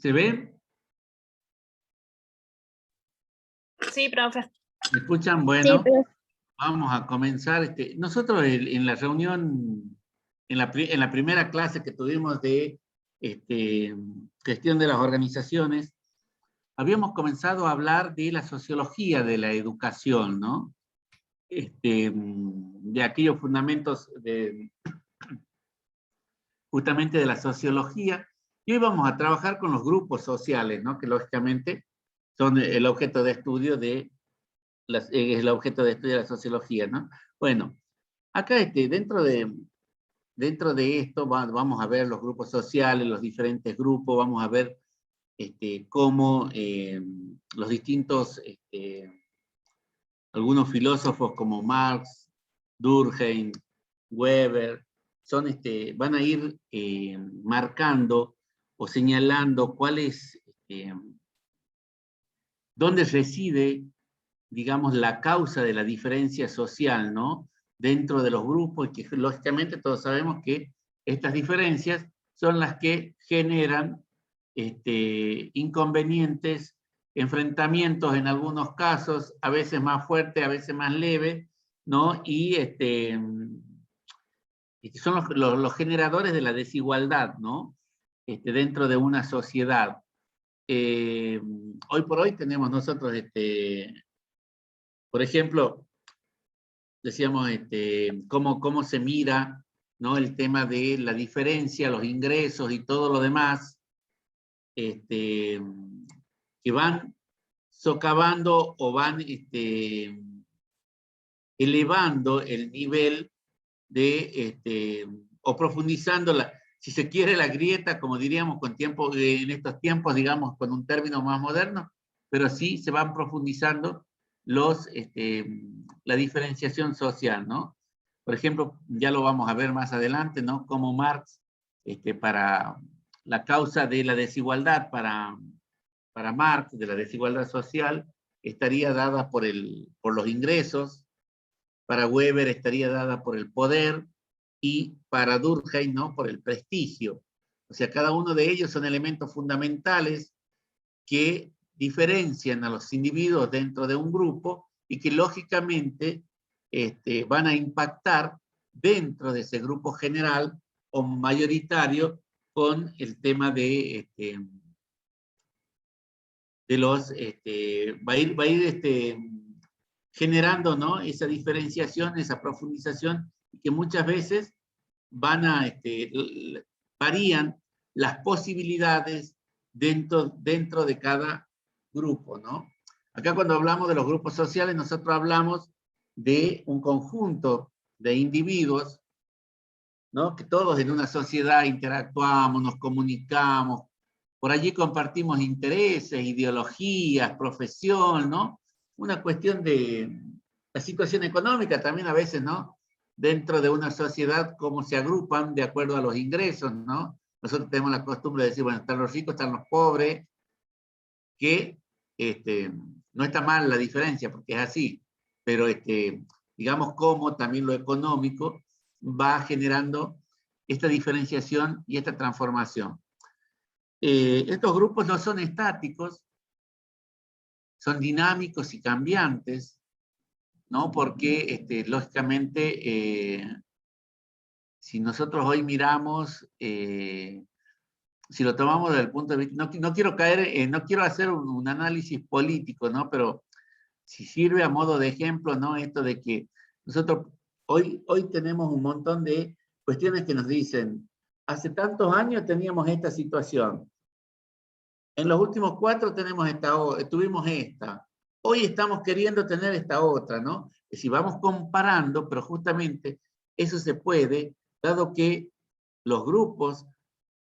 ¿Se ve? Sí, profe. ¿Me escuchan? Sí, Bueno, pero vamos a comenzar. Nosotros en la reunión, en la primera clase que tuvimos de gestión de las organizaciones, habíamos comenzado a hablar de la sociología de la educación, ¿no? De aquellos fundamentos justamente de la sociología. Y hoy vamos a trabajar con los grupos sociales, ¿no? Que lógicamente son el objeto de estudio de la sociología, ¿no? Bueno, acá dentro de esto vamos a ver los grupos sociales, los diferentes grupos, vamos a ver cómo los distintos, algunos filósofos como Marx, Durkheim, Weber, van a ir marcando o señalando dónde reside, digamos, la causa de la diferencia social, ¿no? Dentro de los grupos, y que lógicamente todos sabemos que estas diferencias son las que generan inconvenientes, enfrentamientos en algunos casos, a veces más fuertes, a veces más leves, ¿no? Y son los generadores de la desigualdad, ¿no? Dentro de una sociedad. Hoy por hoy tenemos nosotros, por ejemplo, decíamos cómo se mira, ¿no? El tema de la diferencia, los ingresos y todo lo demás, que van socavando o van elevando el nivel o profundizando, si se quiere, la grieta, como diríamos en estos tiempos, digamos, con un término más moderno, pero sí se van profundizando la diferenciación social, ¿no? Por ejemplo, ya lo vamos a ver más adelante, ¿no? Como Marx, para la causa de la desigualdad, para Marx, de la desigualdad social, estaría dada por los ingresos, para Weber estaría dada por el poder, y para Durkheim, ¿no? Por el prestigio. O sea, cada uno de ellos son elementos fundamentales que diferencian a los individuos dentro de un grupo y que lógicamente van a impactar dentro de ese grupo general o mayoritario con el tema va a ir generando, ¿no? Esa diferenciación, esa profundización, que muchas veces varían las posibilidades dentro de cada grupo, ¿no? Acá cuando hablamos de los grupos sociales, nosotros hablamos de un conjunto de individuos, ¿no? Que todos en una sociedad interactuamos, nos comunicamos, por allí compartimos intereses, ideologías, profesión, ¿no? Una cuestión de la situación económica también a veces, ¿no? Dentro de una sociedad, cómo se agrupan de acuerdo a los ingresos, ¿no? Nosotros tenemos la costumbre de decir, bueno, están los ricos, están los pobres, que no está mal la diferencia, porque es así, pero digamos cómo también lo económico va generando esta diferenciación y esta transformación. Estos grupos no son estáticos, son dinámicos y cambiantes, ¿no? Porque, lógicamente, si nosotros hoy miramos, si lo tomamos desde el punto de vista, no quiero no quiero hacer un análisis político, ¿no? Pero si sirve a modo de ejemplo, ¿no? Esto de que nosotros hoy tenemos un montón de cuestiones que nos dicen, hace tantos años teníamos esta situación, en los últimos 4 tuvimos esta, hoy estamos queriendo tener esta otra, ¿no? Si vamos comparando, pero justamente eso se puede, dado que los grupos,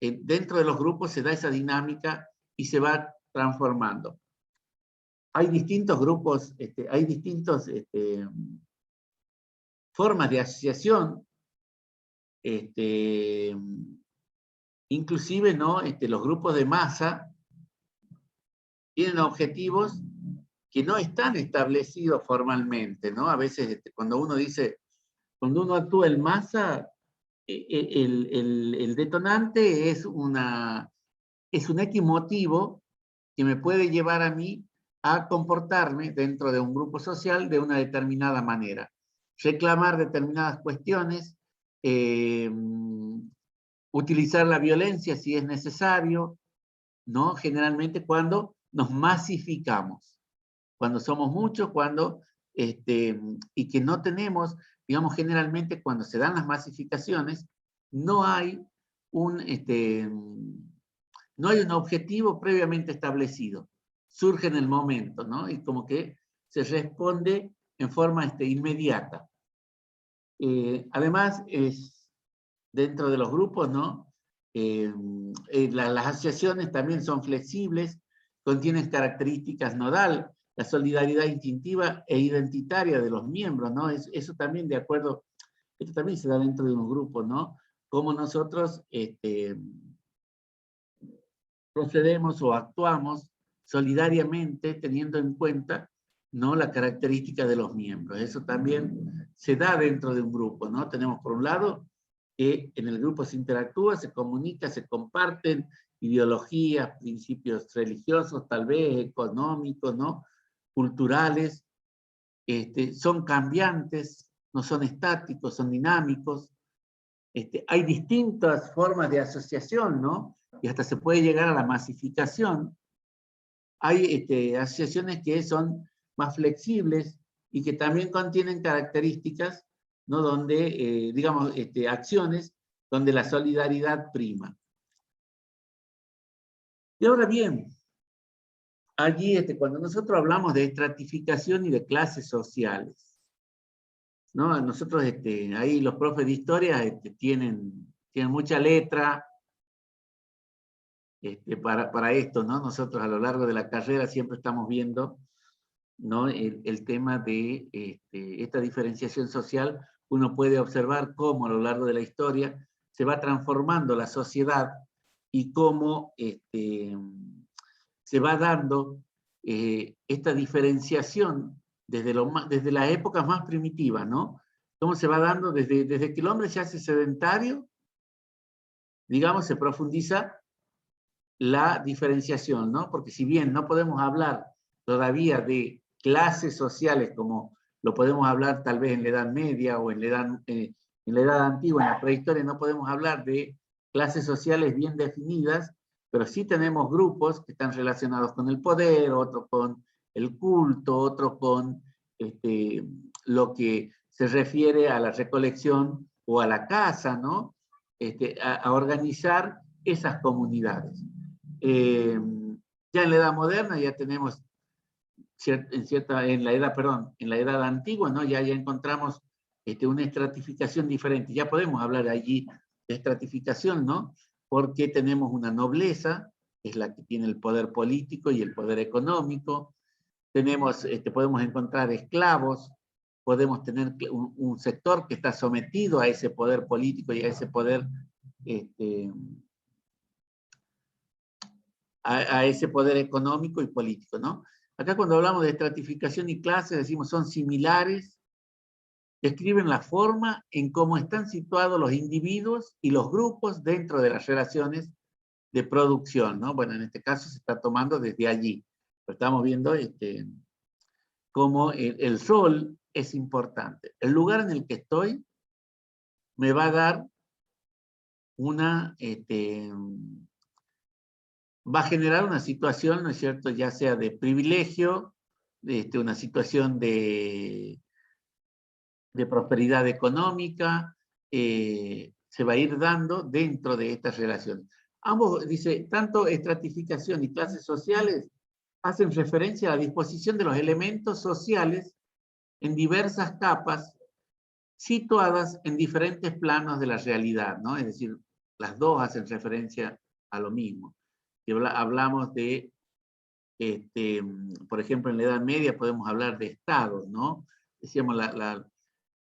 dentro de los grupos se da esa dinámica y se va transformando. Hay distintos grupos, hay distintas formas de asociación, inclusive, ¿no? Los grupos de masa tienen objetivos que no están establecidos formalmente, ¿no? A veces cuando uno actúa en masa, el detonante es es un X motivo que me puede llevar a mí a comportarme dentro de un grupo social de una determinada manera. Reclamar determinadas cuestiones, utilizar la violencia si es necesario, ¿no? Generalmente cuando nos masificamos, cuando somos muchos, y que no tenemos, digamos, generalmente cuando se dan las masificaciones, no hay un, no hay un objetivo previamente establecido. Surge en el momento, ¿no? Y como que se responde en forma inmediata. Además, dentro de los grupos, ¿no? Las asociaciones también son flexibles, contienen características nodal, la solidaridad instintiva e identitaria de los miembros, ¿no? Eso también de acuerdo, esto también se da dentro de un grupo, ¿no? Cómo nosotros procedemos o actuamos solidariamente teniendo en cuenta, ¿no?, la característica de los miembros. Eso también se da dentro de un grupo, ¿no? Tenemos por un lado que en el grupo se interactúa, se comunica, se comparten ideologías, principios religiosos, tal vez económicos, ¿no?, culturales, son cambiantes, no son estáticos, son dinámicos. Hay distintas formas de asociación, ¿no? Y hasta se puede llegar a la masificación. Hay asociaciones que son más flexibles y que también contienen características, ¿no?, donde, digamos, acciones donde la solidaridad prima. Y ahora bien, allí cuando nosotros hablamos de estratificación y de clases sociales, ¿no? Nosotros, ahí los profes de historia tienen mucha letra para esto, ¿no? Nosotros a lo largo de la carrera siempre estamos viendo, ¿no?, el tema de esta diferenciación social. Uno puede observar cómo a lo largo de la historia se va transformando la sociedad y cómo se va dando esta diferenciación desde las épocas más primitivas, ¿no? Cómo se va dando desde que el hombre se hace sedentario, digamos, se profundiza la diferenciación, ¿no? Porque si bien no podemos hablar todavía de clases sociales como lo podemos hablar tal vez en la Edad Media o en la Edad Antigua, en la prehistoria, no podemos hablar de clases sociales bien definidas, pero sí tenemos grupos que están relacionados con el poder, otros con el culto, otros con lo que se refiere a la recolección o a la caza, ¿no? A organizar esas comunidades. Ya en la edad moderna ya tenemos, en la edad antigua, ¿no?, ya encontramos una estratificación diferente. Ya podemos hablar allí de estratificación, ¿no? Porque tenemos una nobleza, que es la que tiene el poder político y el poder económico. Podemos encontrar esclavos, podemos tener un sector que está sometido a ese poder político y a ese poder a ese poder económico y político, ¿no? Acá cuando hablamos de estratificación y clases, decimos son similares, describen la forma en cómo están situados los individuos y los grupos dentro de las relaciones de producción, ¿no? Bueno, en este caso se está tomando desde allí. Pero estamos viendo cómo el rol es importante. El lugar en el que estoy me va a dar va a generar una situación, ¿no es cierto?, ya sea de privilegio, una situación de prosperidad económica, se va a ir dando dentro de estas relaciones. Ambos, dice, tanto estratificación y clases sociales hacen referencia a la disposición de los elementos sociales en diversas capas situadas en diferentes planos de la realidad, ¿no? Es decir, las dos hacen referencia a lo mismo. Hablamos de, por ejemplo, en la Edad Media podemos hablar de estados, ¿no? Decíamos, la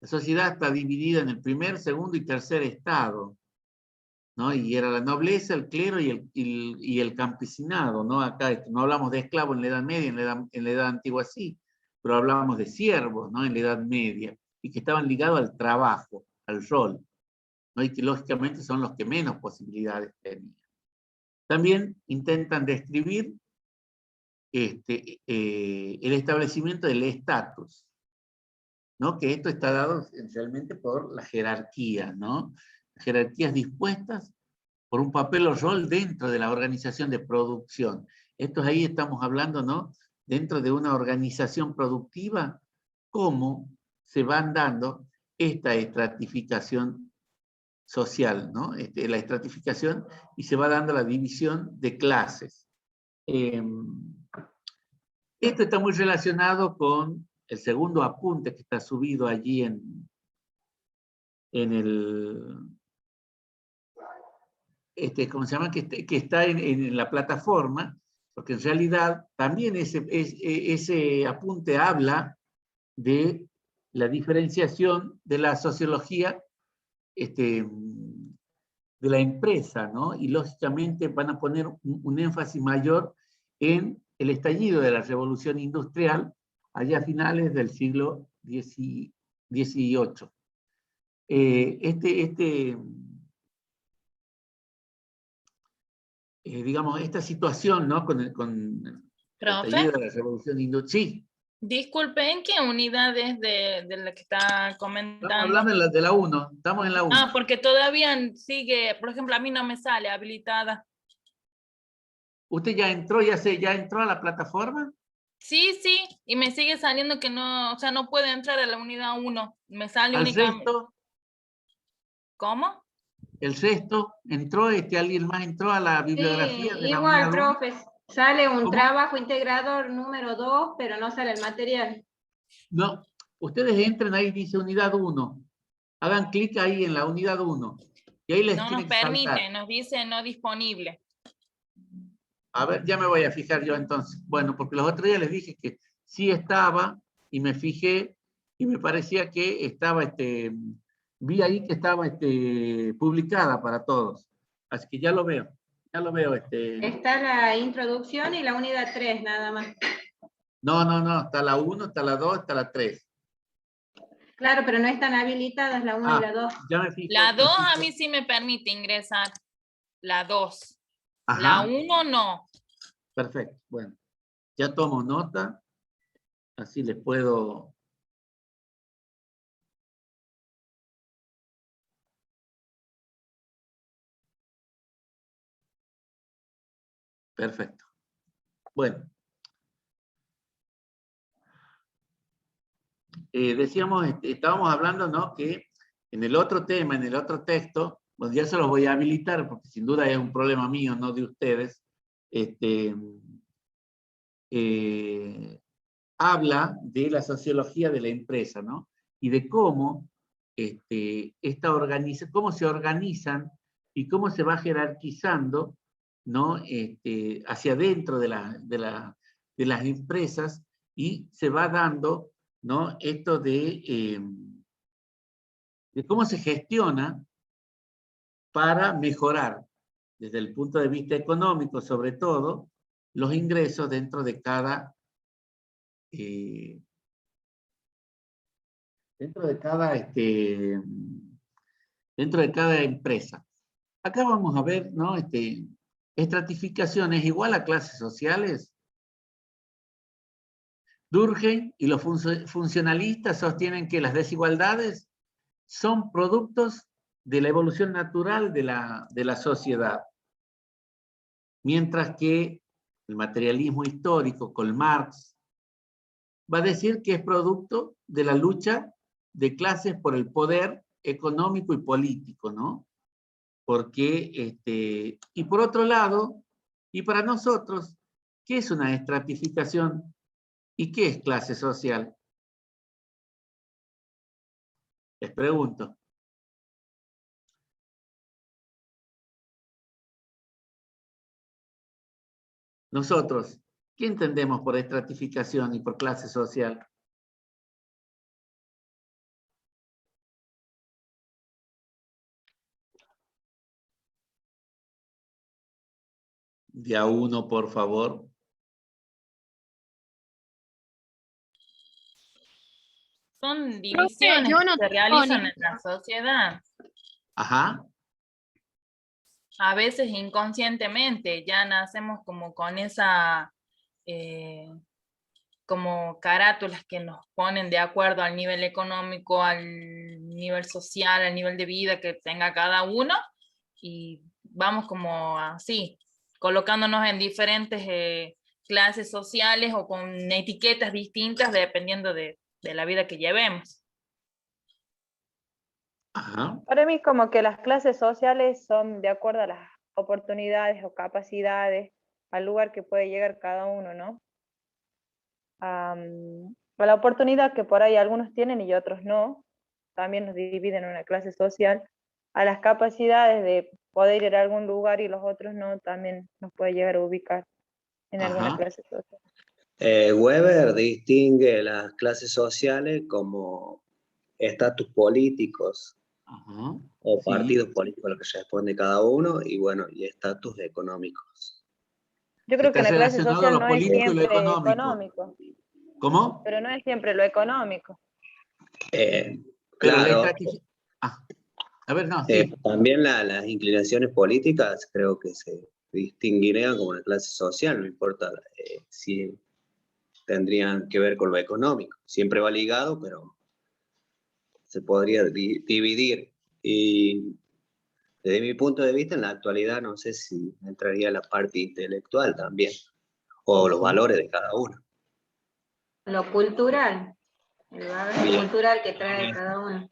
sociedad está dividida en el primer, segundo y tercer estado, ¿no? Y era la nobleza, el clero y el campesinado, ¿no? Acá no hablamos de esclavos en la Edad Media, en la Edad Antigua sí, pero hablábamos de siervos, ¿no?, en la Edad Media, y que estaban ligados al trabajo, al rol, ¿no? Y que lógicamente son los que menos posibilidades tenían. También intentan describir el establecimiento del estatus, ¿no? Que esto está dado esencialmente por la jerarquía, ¿no? Jerarquías dispuestas por un papel o rol dentro de la organización de producción. Esto ahí estamos hablando, ¿no? Dentro de una organización productiva, cómo se van dando esta estratificación social, ¿no? La estratificación, y se va dando la división de clases. Esto está muy relacionado con el segundo apunte que está subido allí en el... ¿cómo se llama? Que está en la plataforma, porque en realidad también ese apunte habla de la diferenciación de la sociología de la empresa, ¿no? Y lógicamente van a poner un énfasis mayor en el estallido de la revolución industrial allá a finales del siglo XVIII. Digamos, esta situación, ¿no? Con el estallido de la revolución industrial. Sí. Disculpe, ¿en qué unidades de la que está comentando? Estamos hablando de la 1, estamos en la 1. Ah, porque todavía sigue, por ejemplo, a mí no me sale habilitada. ¿Usted ya entró, ya entró a la plataforma? Sí, sí, y me sigue saliendo que no, o sea, no puede entrar a la unidad 1. Me sale únicamente. Resto, ¿Cómo? el resto, entró, alguien más entró a la bibliografía Sí, de la igual, unidad 1. profe, sale un ¿Cómo? trabajo integrador número 2, pero no sale el material. No, ustedes entren ahí, dice unidad 1. Hagan clic ahí en la unidad 1. Y ahí les No tiene nos que permite, saltar. nos dice no disponible. A ver, ya me voy a fijar yo entonces. Bueno, porque los otros días les dije que sí estaba, y me fijé, y me parecía que estaba, vi ahí que estaba publicada para todos. Así que ya lo veo, ya lo veo. Está la introducción y la unidad 3 nada más. No, está la 1, está la 2, está la 3. Claro, pero no están habilitadas la 1 y la 2. Ya me fijo. La 2 a mí sí me permite ingresar. La 2. Ajá. La 1 no. Perfecto, bueno. Ya tomo nota. Así les puedo... Perfecto. Bueno. Decíamos, estábamos hablando, ¿no? Que en el otro tema, en el otro texto, pues ya se los voy a habilitar, porque sin duda es un problema mío, no de ustedes. Habla de la sociología de la empresa, ¿no? Y de cómo, cómo se organizan y cómo se va jerarquizando, ¿no? Hacia adentro de las empresas, y se va dando, ¿no? Esto de cómo se gestiona para mejorar, desde el punto de vista económico, sobre todo, los ingresos dentro de cada dentro de cada empresa. Acá vamos a ver, ¿no? Estratificación es igual a clases sociales. Durkheim y los funcionalistas sostienen que las desigualdades son productos de la evolución natural de la sociedad. Mientras que el materialismo histórico con Marx va a decir que es producto de la lucha de clases por el poder económico y político, ¿no? Porque, y por otro lado, y para nosotros, ¿qué es una estratificación y qué es clase social? Les pregunto. Nosotros, ¿qué entendemos por estratificación y por clase social? De a uno, por favor. Son divisiones que se realizan en la sociedad. Ajá. a veces inconscientemente ya nacemos como con esa, como carátulas que nos ponen de acuerdo al nivel económico, al nivel social, al nivel de vida que tenga cada uno, y vamos como así, colocándonos en diferentes clases sociales o con etiquetas distintas dependiendo de la vida que llevemos. Ajá. Para mí como que las clases sociales son de acuerdo a las oportunidades o capacidades, al lugar que puede llegar cada uno, ¿no? A la oportunidad que por ahí algunos tienen y otros no, también nos dividen en una clase social, a las capacidades de poder ir a algún lugar y los otros no, también nos puede llegar a ubicar en alguna Ajá. clase social. Weber distingue las clases sociales como estatus políticos Ajá. o Sí. partidos políticos a los que responde cada uno, y bueno, y estatus económicos. Yo creo que Está en la clase relacionado a social lo no es político y lo siempre económico. económico, ¿Cómo? pero no es siempre lo económico. Pero la Claro, estrategia... Ah, a ver, no, sí. también las inclinaciones políticas creo que se distinguirían como una clase social, no importa si tendrían que ver con lo económico. Siempre va ligado, pero se podría dividir. Y desde mi punto de vista, en la actualidad, no sé si entraría la parte intelectual también, o los valores de cada uno. Lo cultural, el bagaje Bien. cultural que trae cada uno.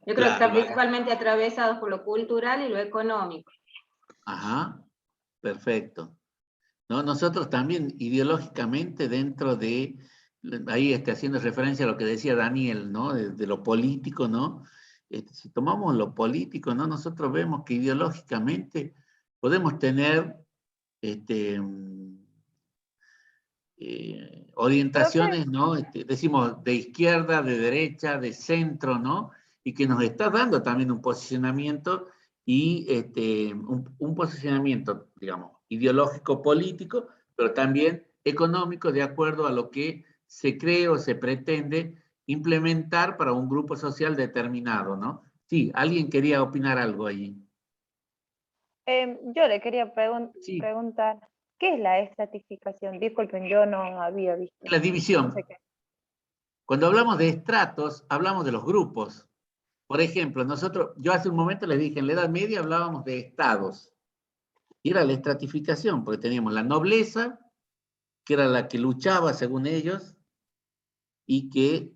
Yo creo que Claro, está el bagaje. principalmente atravesado por lo cultural y lo económico. Ajá. Perfecto. ¿No? Nosotros también ideológicamente dentro de, ahí haciendo referencia a lo que decía Daniel, ¿no? De lo político, ¿no? Si tomamos lo político, ¿no? Nosotros vemos que ideológicamente podemos tener orientaciones, ¿no? Decimos de izquierda, de derecha, de centro, ¿no? Y que nos está dando también un posicionamiento y un posicionamiento, digamos, ideológico político, pero también económico de acuerdo a lo que se cree o se pretende implementar para un grupo social determinado, ¿no? Sí, alguien quería opinar algo allí. Yo le quería Sí, preguntar, ¿qué es la estratificación? Disculpen, yo no había visto. la No división. sé qué. Cuando hablamos de estratos, hablamos de los grupos. Por ejemplo, yo hace un momento les dije, en la Edad Media hablábamos de estados. Y era la estratificación, porque teníamos la nobleza, que era la que luchaba según ellos, y que,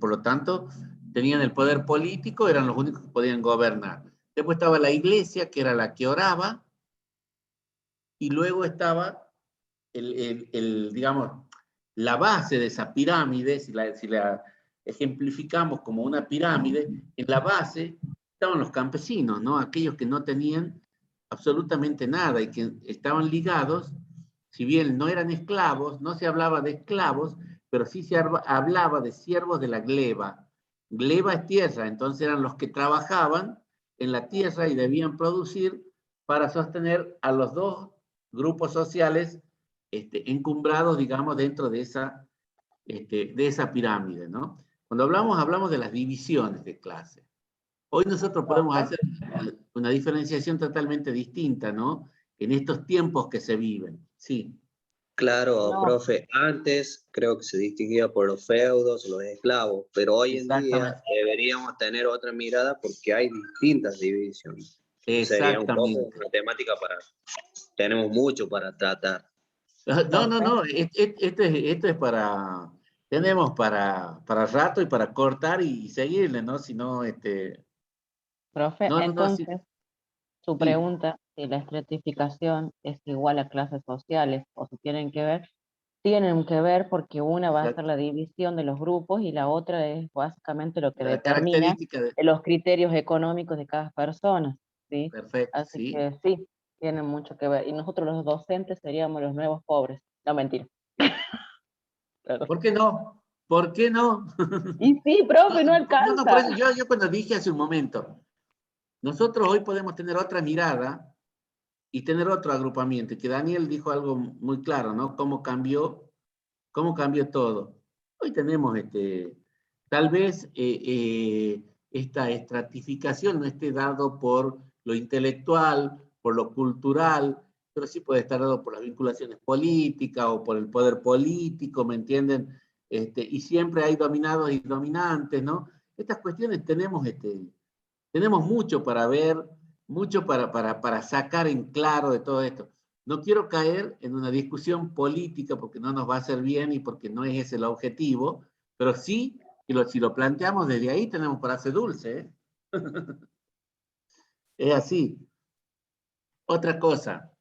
por lo tanto, tenían el poder político, eran los únicos que podían gobernar. Después estaba la iglesia, que era la que oraba, y luego estaba, digamos, la base de esa pirámide, si la ejemplificamos como una pirámide, en la base estaban los campesinos, ¿no? Aquellos que no tenían absolutamente nada y que estaban ligados, si bien no eran esclavos, no se hablaba de esclavos, pero sí se hablaba de siervos de la gleba. Gleba es tierra, entonces eran los que trabajaban en la tierra y debían producir para sostener a los dos grupos sociales encumbrados, digamos, dentro de esa pirámide, ¿no? Cuando hablamos de las divisiones de clase. Hoy nosotros podemos hacer una diferenciación totalmente distinta, ¿no? En estos tiempos que se viven, sí. Claro, No, profe, antes creo que se distinguía por los feudos, los esclavos, pero hoy en día Exactamente. deberíamos tener otra mirada porque hay distintas divisiones. Sería un poco Exactamente. una temática tenemos mucho para tratar. No, esto es tenemos para rato y para cortar y seguirle, ¿no? Si no, profe, no, sí, entonces su sí. pregunta si la estratificación es igual a clases sociales o si tienen que ver porque una va a ser Exacto. la división de los grupos y la otra es básicamente lo que La determina característica de... los criterios económicos de cada persona, ¿sí? Perfecto, Así sí. que sí, tienen mucho que ver. Y nosotros los docentes seríamos los nuevos pobres. No, mentira. Claro. ¿Por qué no? ¿Por qué no? Y sí, profe, no No, por eso alcanza. yo cuando dije hace un momento, nosotros hoy podemos tener otra mirada y tener otro agrupamiento, y que Daniel dijo algo muy claro, ¿no? Cómo cambió todo. Hoy tenemos, tal vez esta estratificación no esté dado por lo intelectual, por lo cultural, pero sí puede estar dado por las vinculaciones políticas o por el poder político, ¿me entienden? Y siempre hay dominados y dominantes, ¿no? Estas cuestiones tenemos mucho para ver, mucho para sacar en claro de todo esto. No quiero caer en una discusión política porque no nos va a hacer bien y porque no es ese el objetivo, pero sí, si lo planteamos desde ahí tenemos para hacer dulce, ¿eh? Es así. Otra cosa.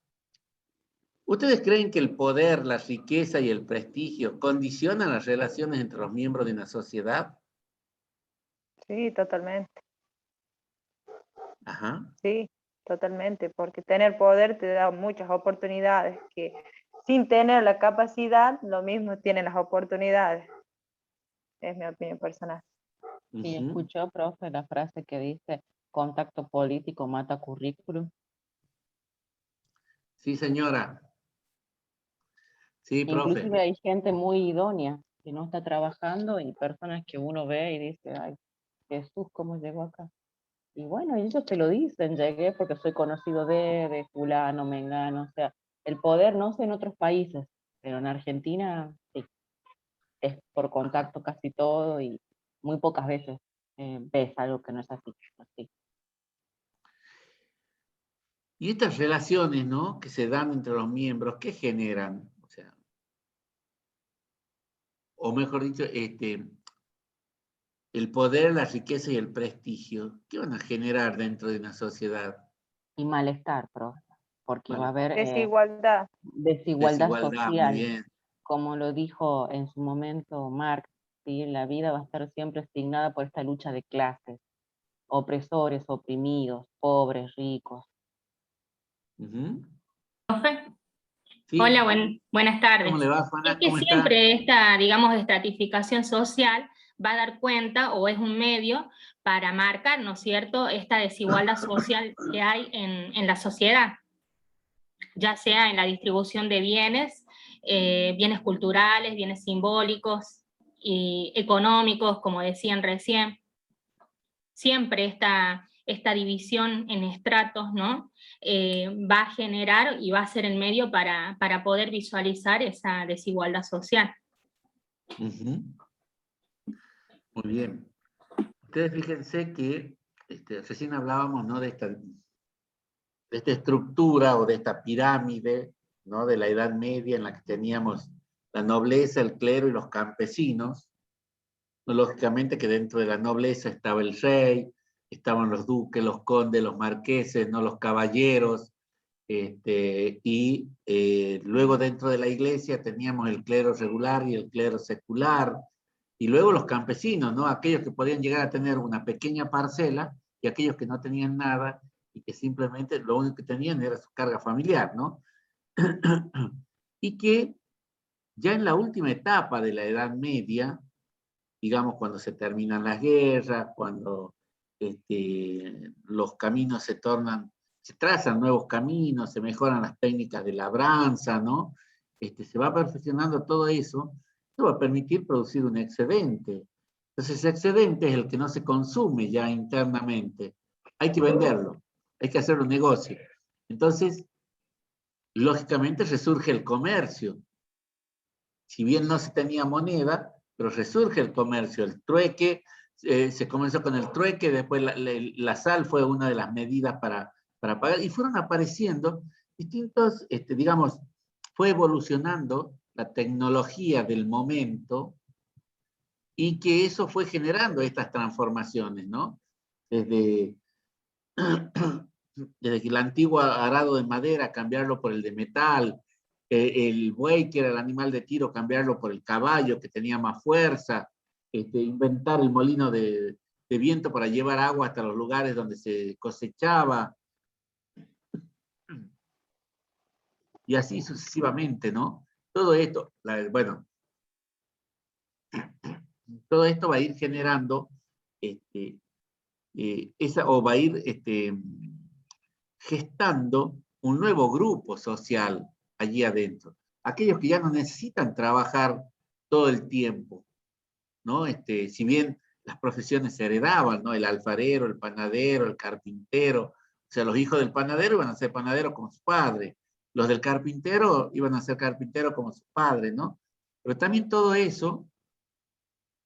¿Ustedes creen que el poder, la riqueza y el prestigio condicionan las relaciones entre los miembros de una sociedad? Sí, totalmente. Ajá. Sí, totalmente, porque tener poder te da muchas oportunidades que sin tener la capacidad, lo mismo tienen las oportunidades. Es mi opinión personal. Y Ujú. escuchó, profe, la frase que dice, contacto político mata currículum. Sí, señora. Sí, profe. Inclusive hay gente muy idónea que no está trabajando y personas que uno ve y dice, ay, Jesús, ¿cómo llegó acá? Y bueno, ellos te lo dicen, llegué porque soy conocido de fulano, mengano, o sea, el poder no sé en otros países, pero en Argentina sí, es por contacto casi todo y muy pocas veces ves algo que no es así. así. Y estas relaciones, ¿no? Que se dan entre los miembros, ¿qué generan? O sea, o mejor dicho, el poder, la riqueza y el prestigio, ¿qué van a generar dentro de una sociedad? Y malestar, profe, porque va a haber Desigualdad. desigualdad Desigualdad, muy social, bien. como lo dijo en su momento Marx, ¿sí? La vida va a estar siempre asignada por esta lucha de clases, opresores, oprimidos, pobres, ricos. Ujú. Hola, Sí, buenas ¿cómo tardes. le va, Es Juana? que ¿Cómo está? siempre esta, digamos, estratificación social va a dar cuenta o es un medio para marcar, ¿no es cierto?, esta desigualdad social que hay en la sociedad, ya sea en la distribución de bienes, bienes culturales, bienes simbólicos y económicos, como decían recién. Siempre esta división en estratos, ¿no? Va a generar y va a ser el medio para poder visualizar esa desigualdad social. Ujú. Muy bien. Ustedes fíjense que recién hablábamos, ¿no? de esta estructura o de esta pirámide, ¿no? De la Edad Media en la que teníamos la nobleza, el clero y los campesinos. Lógicamente que dentro de la nobleza estaba el rey, estaban los duques, los condes, los marqueses, ¿no? Los caballeros, y luego dentro de la iglesia teníamos el clero regular y el clero secular, y luego los campesinos, ¿no? Aquellos que podían llegar a tener una pequeña parcela y aquellos que no tenían nada y que simplemente lo único que tenían era su carga familiar, ¿no? Y que ya en la última etapa de la Edad Media, digamos cuando se terminan las guerras, cuando los caminos se trazan nuevos caminos, se mejoran las técnicas de labranza, ¿no? Se va perfeccionando todo eso, eso va a permitir producir un excedente. Entonces ese excedente es el que no se consume ya internamente. Hay que venderlo, hay que hacer un negocio. Entonces, lógicamente resurge el comercio. Si bien no se tenía moneda, pero resurge el comercio, el trueque, se comenzó con el trueque, después la sal fue una de las medidas para pagar, y fueron apareciendo distintos, digamos, fue evolucionando la tecnología del momento, y que eso fue generando estas transformaciones, ¿no? Desde, desde que el antiguo arado de madera, cambiarlo por el de metal, el buey, que era el animal de tiro, cambiarlo por el caballo, que tenía más fuerza, inventar el molino de viento para llevar agua hasta los lugares donde se cosechaba, y así sucesivamente, ¿no? Todo esto, bueno, todo esto va a ir generando, o va a ir gestando un nuevo grupo social allí adentro. Aquellos que ya no necesitan trabajar todo el tiempo, ¿no? Si bien las profesiones se heredaban, ¿no? El alfarero, el panadero, el carpintero, O sea, los hijos del panadero iban a ser panaderos como su padre. Los del carpintero iban a ser carpinteros como su padre, ¿no? Pero también todo eso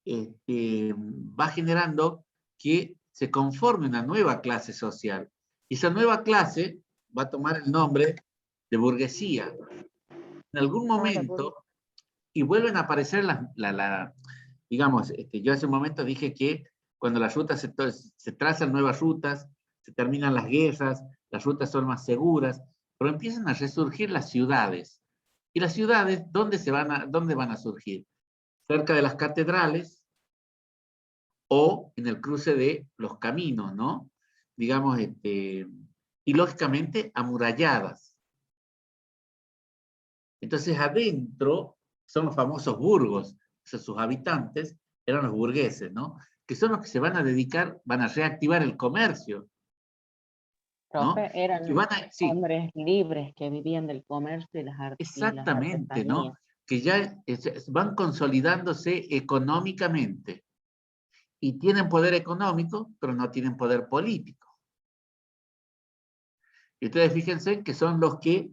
va generando que se conforme una nueva clase social. Y esa nueva clase va a tomar el nombre de burguesía. En algún momento, y vuelven a aparecer digamos, yo hace un momento dije que cuando las rutas se trazan nuevas rutas, se terminan las guerras, las rutas son más seguras, pero empiezan a resurgir las ciudades. ¿Y las ciudades dónde van a surgir? Cerca de las catedrales o en el cruce de los caminos, ¿no? Digamos, y lógicamente amuralladas. Entonces adentro son los famosos burgos, o sea, sus habitantes eran los burgueses, ¿no? Que son los que se van a dedicar, van a reactivar el comercio, ¿no? Profe, eran Sí, hombres libres que vivían del comercio y las exactamente, ¿no? artesanías. Que ya van consolidándose económicamente y tienen poder económico, pero no tienen poder político. Y ustedes fíjense que son los que,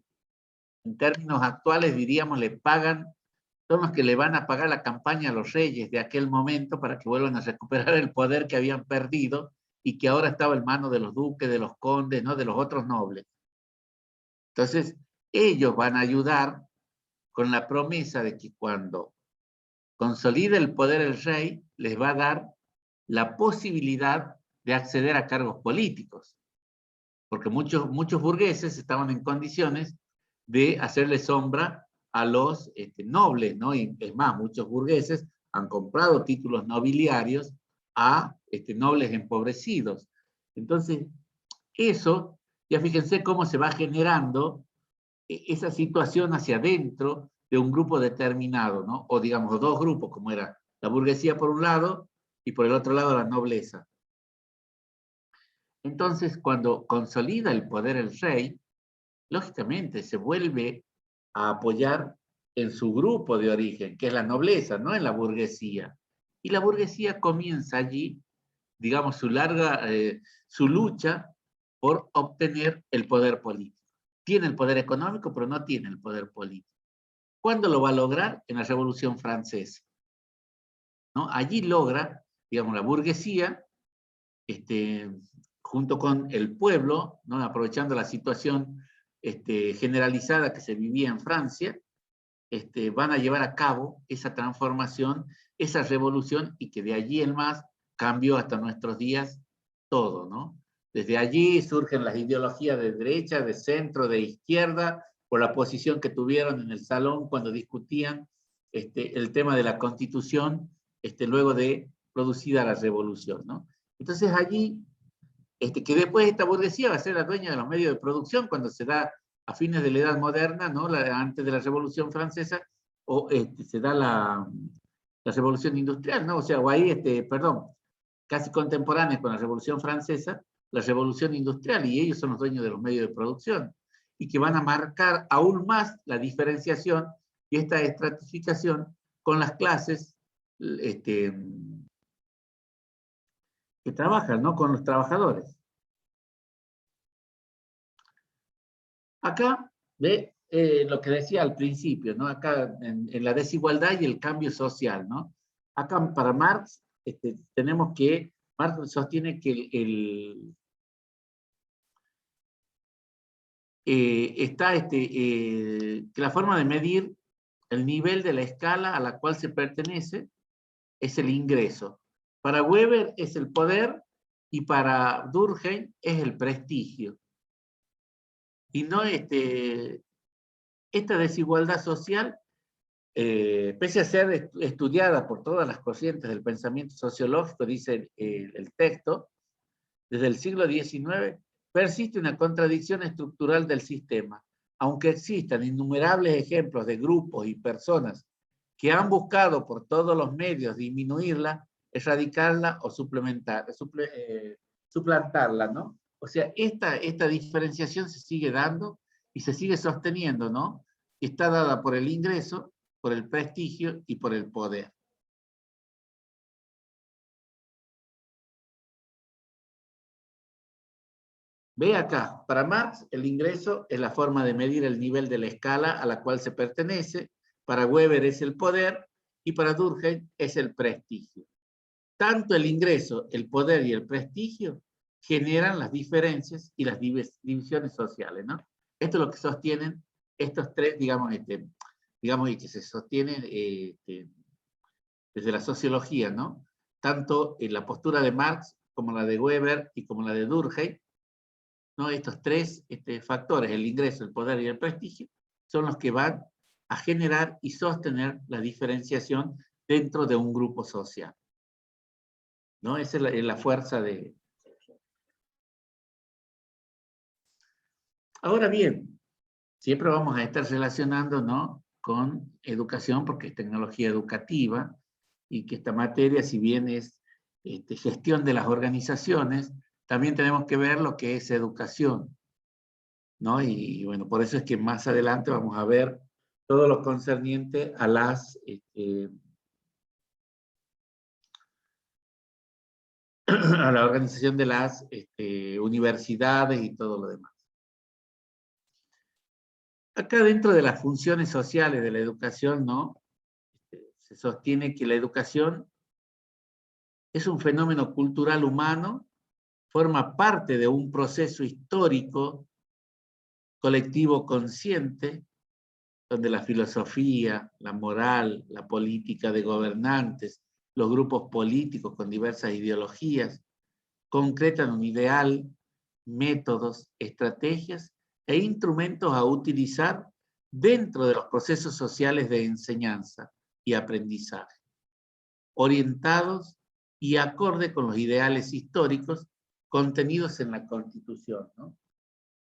en términos actuales, diríamos, son los que le van a pagar la campaña a los reyes de aquel momento para que vuelvan a recuperar el poder que habían perdido y que ahora estaba en manos de los duques, de los condes, ¿no? De los otros nobles. Entonces, ellos van a ayudar con la promesa de que cuando consolide el poder el rey, les va a dar la posibilidad de acceder a cargos políticos. Porque muchos burgueses estaban en condiciones de hacerle sombra a los nobles, ¿no? Y es más, muchos burgueses han comprado títulos nobiliarios a nobles empobrecidos. Entonces, eso, ya fíjense cómo se va generando esa situación hacia adentro de un grupo determinado, ¿no? O digamos, dos grupos, como era la burguesía por un lado y por el otro lado la nobleza. Entonces, cuando consolida el poder el rey, lógicamente se vuelve a apoyar en su grupo de origen, que es la nobleza, no en la burguesía. Y la burguesía comienza allí, digamos, su lucha por obtener el poder político. Tiene el poder económico, pero no tiene el poder político. ¿Cuándo lo va a lograr? En la Revolución Francesa, ¿no? Allí logra, digamos, la burguesía, junto con el pueblo, ¿no? Aprovechando la situación generalizada que se vivía en Francia, van a llevar a cabo esa transformación, esa revolución, y que de allí en más cambió hasta nuestros días todo, ¿no? Desde allí surgen las ideologías de derecha, de centro, de izquierda, por la posición que tuvieron en el salón cuando discutían el tema de la Constitución, luego de producida la revolución, ¿no? Entonces allí, que después esta burguesía va a ser la dueña de los medios de producción cuando se da a fines de la Edad Moderna, ¿no? Antes de la Revolución Francesa, o se da la Revolución Industrial, ¿no? O sea, o ahí, perdón, casi contemporánea con la Revolución Francesa, la Revolución Industrial, y ellos son los dueños de los medios de producción, y que van a marcar aún más la diferenciación y esta estratificación con las clases que trabajan, ¿no? Con los trabajadores. Acá, ve lo que decía al principio, ¿no? Acá en la desigualdad y el cambio social, ¿no? Acá para Marx tenemos que, Marx sostiene que que la forma de medir el nivel de la escala a la cual se pertenece es el ingreso. Para Weber es el poder y para Durkheim es el prestigio. Y no esta desigualdad social, pese a ser estudiada por todas las corrientes del pensamiento sociológico, dice el texto, desde el siglo XIX, persiste una contradicción estructural del sistema, aunque existan innumerables ejemplos de grupos y personas que han buscado por todos los medios disminuirla, erradicarla o suplantarla, ¿no? O sea, esta diferenciación se sigue dando y se sigue sosteniendo, ¿no? Está dada por el ingreso, por el prestigio y por el poder. Ve acá, para Marx el ingreso es la forma de medir el nivel de la escala a la cual se pertenece, para Weber es el poder y para Durkheim es el prestigio. Tanto el ingreso, el poder y el prestigio generan las diferencias y las divisiones sociales, ¿no? Esto es lo que sostienen estos tres, digamos, y que se sostienen desde la sociología, ¿no? Tanto en la postura de Marx como la de Weber y como la de Durkheim, ¿no? Estos tres factores, el ingreso, el poder y el prestigio, son los que van a generar y sostener la diferenciación dentro de un grupo social, ¿no? Esa es la fuerza de... Ahora bien, siempre vamos a estar relacionando, ¿no?, con educación, porque es tecnología educativa, y que esta materia, si bien es gestión de las organizaciones, también tenemos que ver lo que es educación, ¿no? Y bueno, por eso es que más adelante vamos a ver todo lo concerniente a las a la organización de las universidades y todo lo demás. Acá dentro de las funciones sociales de la educación, ¿no?, se sostiene que la educación es un fenómeno cultural humano, forma parte de un proceso histórico colectivo consciente, donde la filosofía, la moral, la política de gobernantes, los grupos políticos con diversas ideologías, concretan un ideal, métodos, estrategias e instrumentos a utilizar dentro de los procesos sociales de enseñanza y aprendizaje, orientados y acorde con los ideales históricos contenidos en la Constitución, ¿no?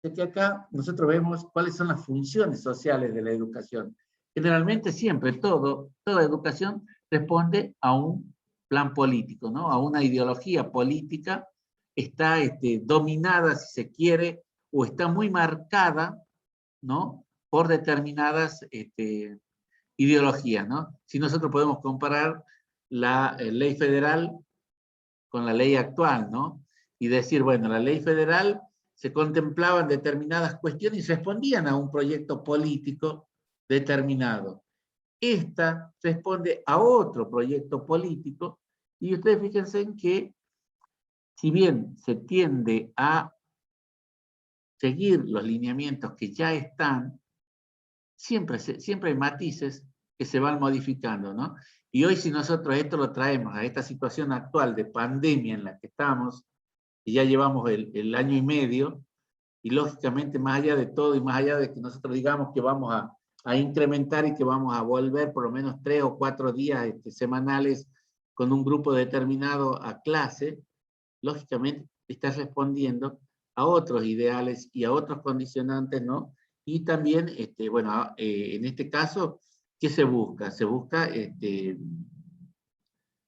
Es que acá nosotros vemos cuáles son las funciones sociales de la educación. Generalmente siempre toda educación responde a un plan político, ¿no? A una ideología política, está dominada, si se quiere, o está muy marcada, ¿no?, por determinadas ideologías, ¿no? Si nosotros podemos comparar la ley federal con la ley actual, ¿no? Y decir, bueno, la ley federal se contemplaban determinadas cuestiones y respondían a un proyecto político determinado. Esta responde a otro proyecto político, y ustedes fíjense en que, si bien se tiende a seguir los lineamientos que ya están, siempre hay matices que se van modificando, ¿no? Y hoy, si nosotros esto lo traemos a esta situación actual de pandemia en la que estamos, y ya llevamos el año y medio, y lógicamente más allá de todo y más allá de que nosotros digamos que vamos a incrementar y que vamos a volver por lo menos 3 o 4 días semanales con un grupo determinado a clase, lógicamente está respondiendo a otros ideales y a otros condicionantes, ¿no? Y también, bueno, en este caso, ¿qué se busca? Se busca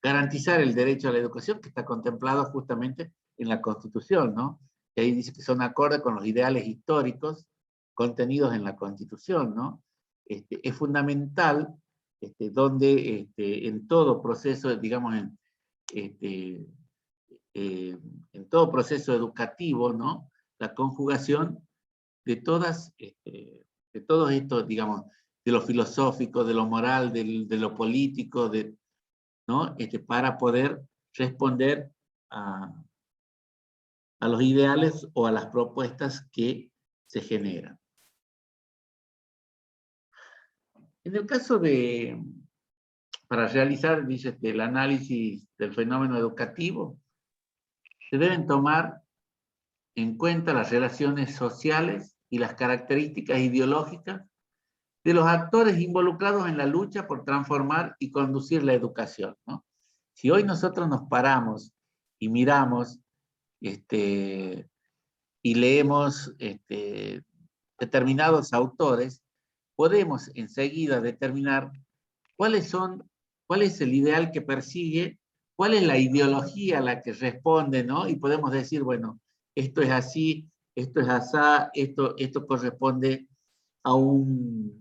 garantizar el derecho a la educación, que está contemplado justamente en la Constitución, ¿no? Que ahí dice que son acordes con los ideales históricos contenidos en la Constitución, ¿no? Es fundamental, donde en todo proceso, digamos, en todo proceso educativo, ¿no?, la conjugación de de todos estos, digamos, de lo filosófico, de lo moral, de lo político, ¿no?, para poder responder a los ideales o a las propuestas que se generan. En el caso para realizar, dice, el análisis del fenómeno educativo, se deben tomar en cuenta las relaciones sociales y las características ideológicas de los actores involucrados en la lucha por transformar y conducir la educación, ¿no? Si hoy nosotros nos paramos y miramos y leemos determinados autores, podemos enseguida determinar cuál es el ideal que persigue, cuál es la ideología a la que responde, ¿no? Y podemos decir, bueno, esto es así, esto es asá, esto corresponde a una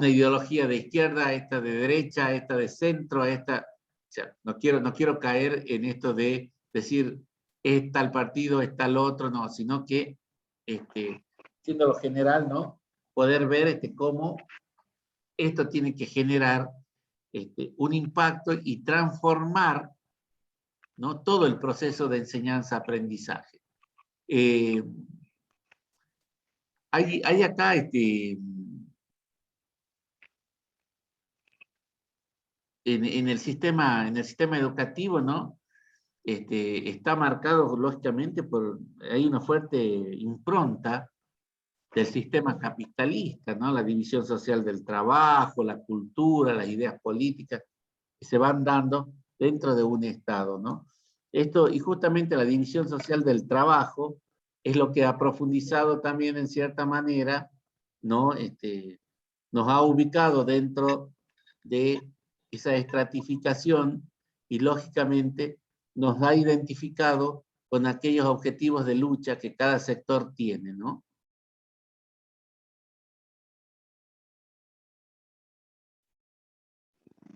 ideología de izquierda, esta de derecha, esta de centro, esta... O sea, no quiero caer en esto de decir es tal partido, es tal otro, no, sino que, siendo lo general, ¿no? Poder ver cómo esto tiene que generar un impacto y transformar, ¿no? Todo el proceso de enseñanza-aprendizaje. Hay acá en el sistema educativo, ¿no? Está marcado lógicamente hay una fuerte impronta del sistema capitalista, ¿no? La división social del trabajo, la cultura, las ideas políticas que se van dando dentro de un Estado, ¿no? Esto, y justamente la división social del trabajo, es lo que ha profundizado también en cierta manera, ¿no? Nos ha ubicado dentro de esa estratificación y lógicamente nos ha identificado con aquellos objetivos de lucha que cada sector tiene, ¿no?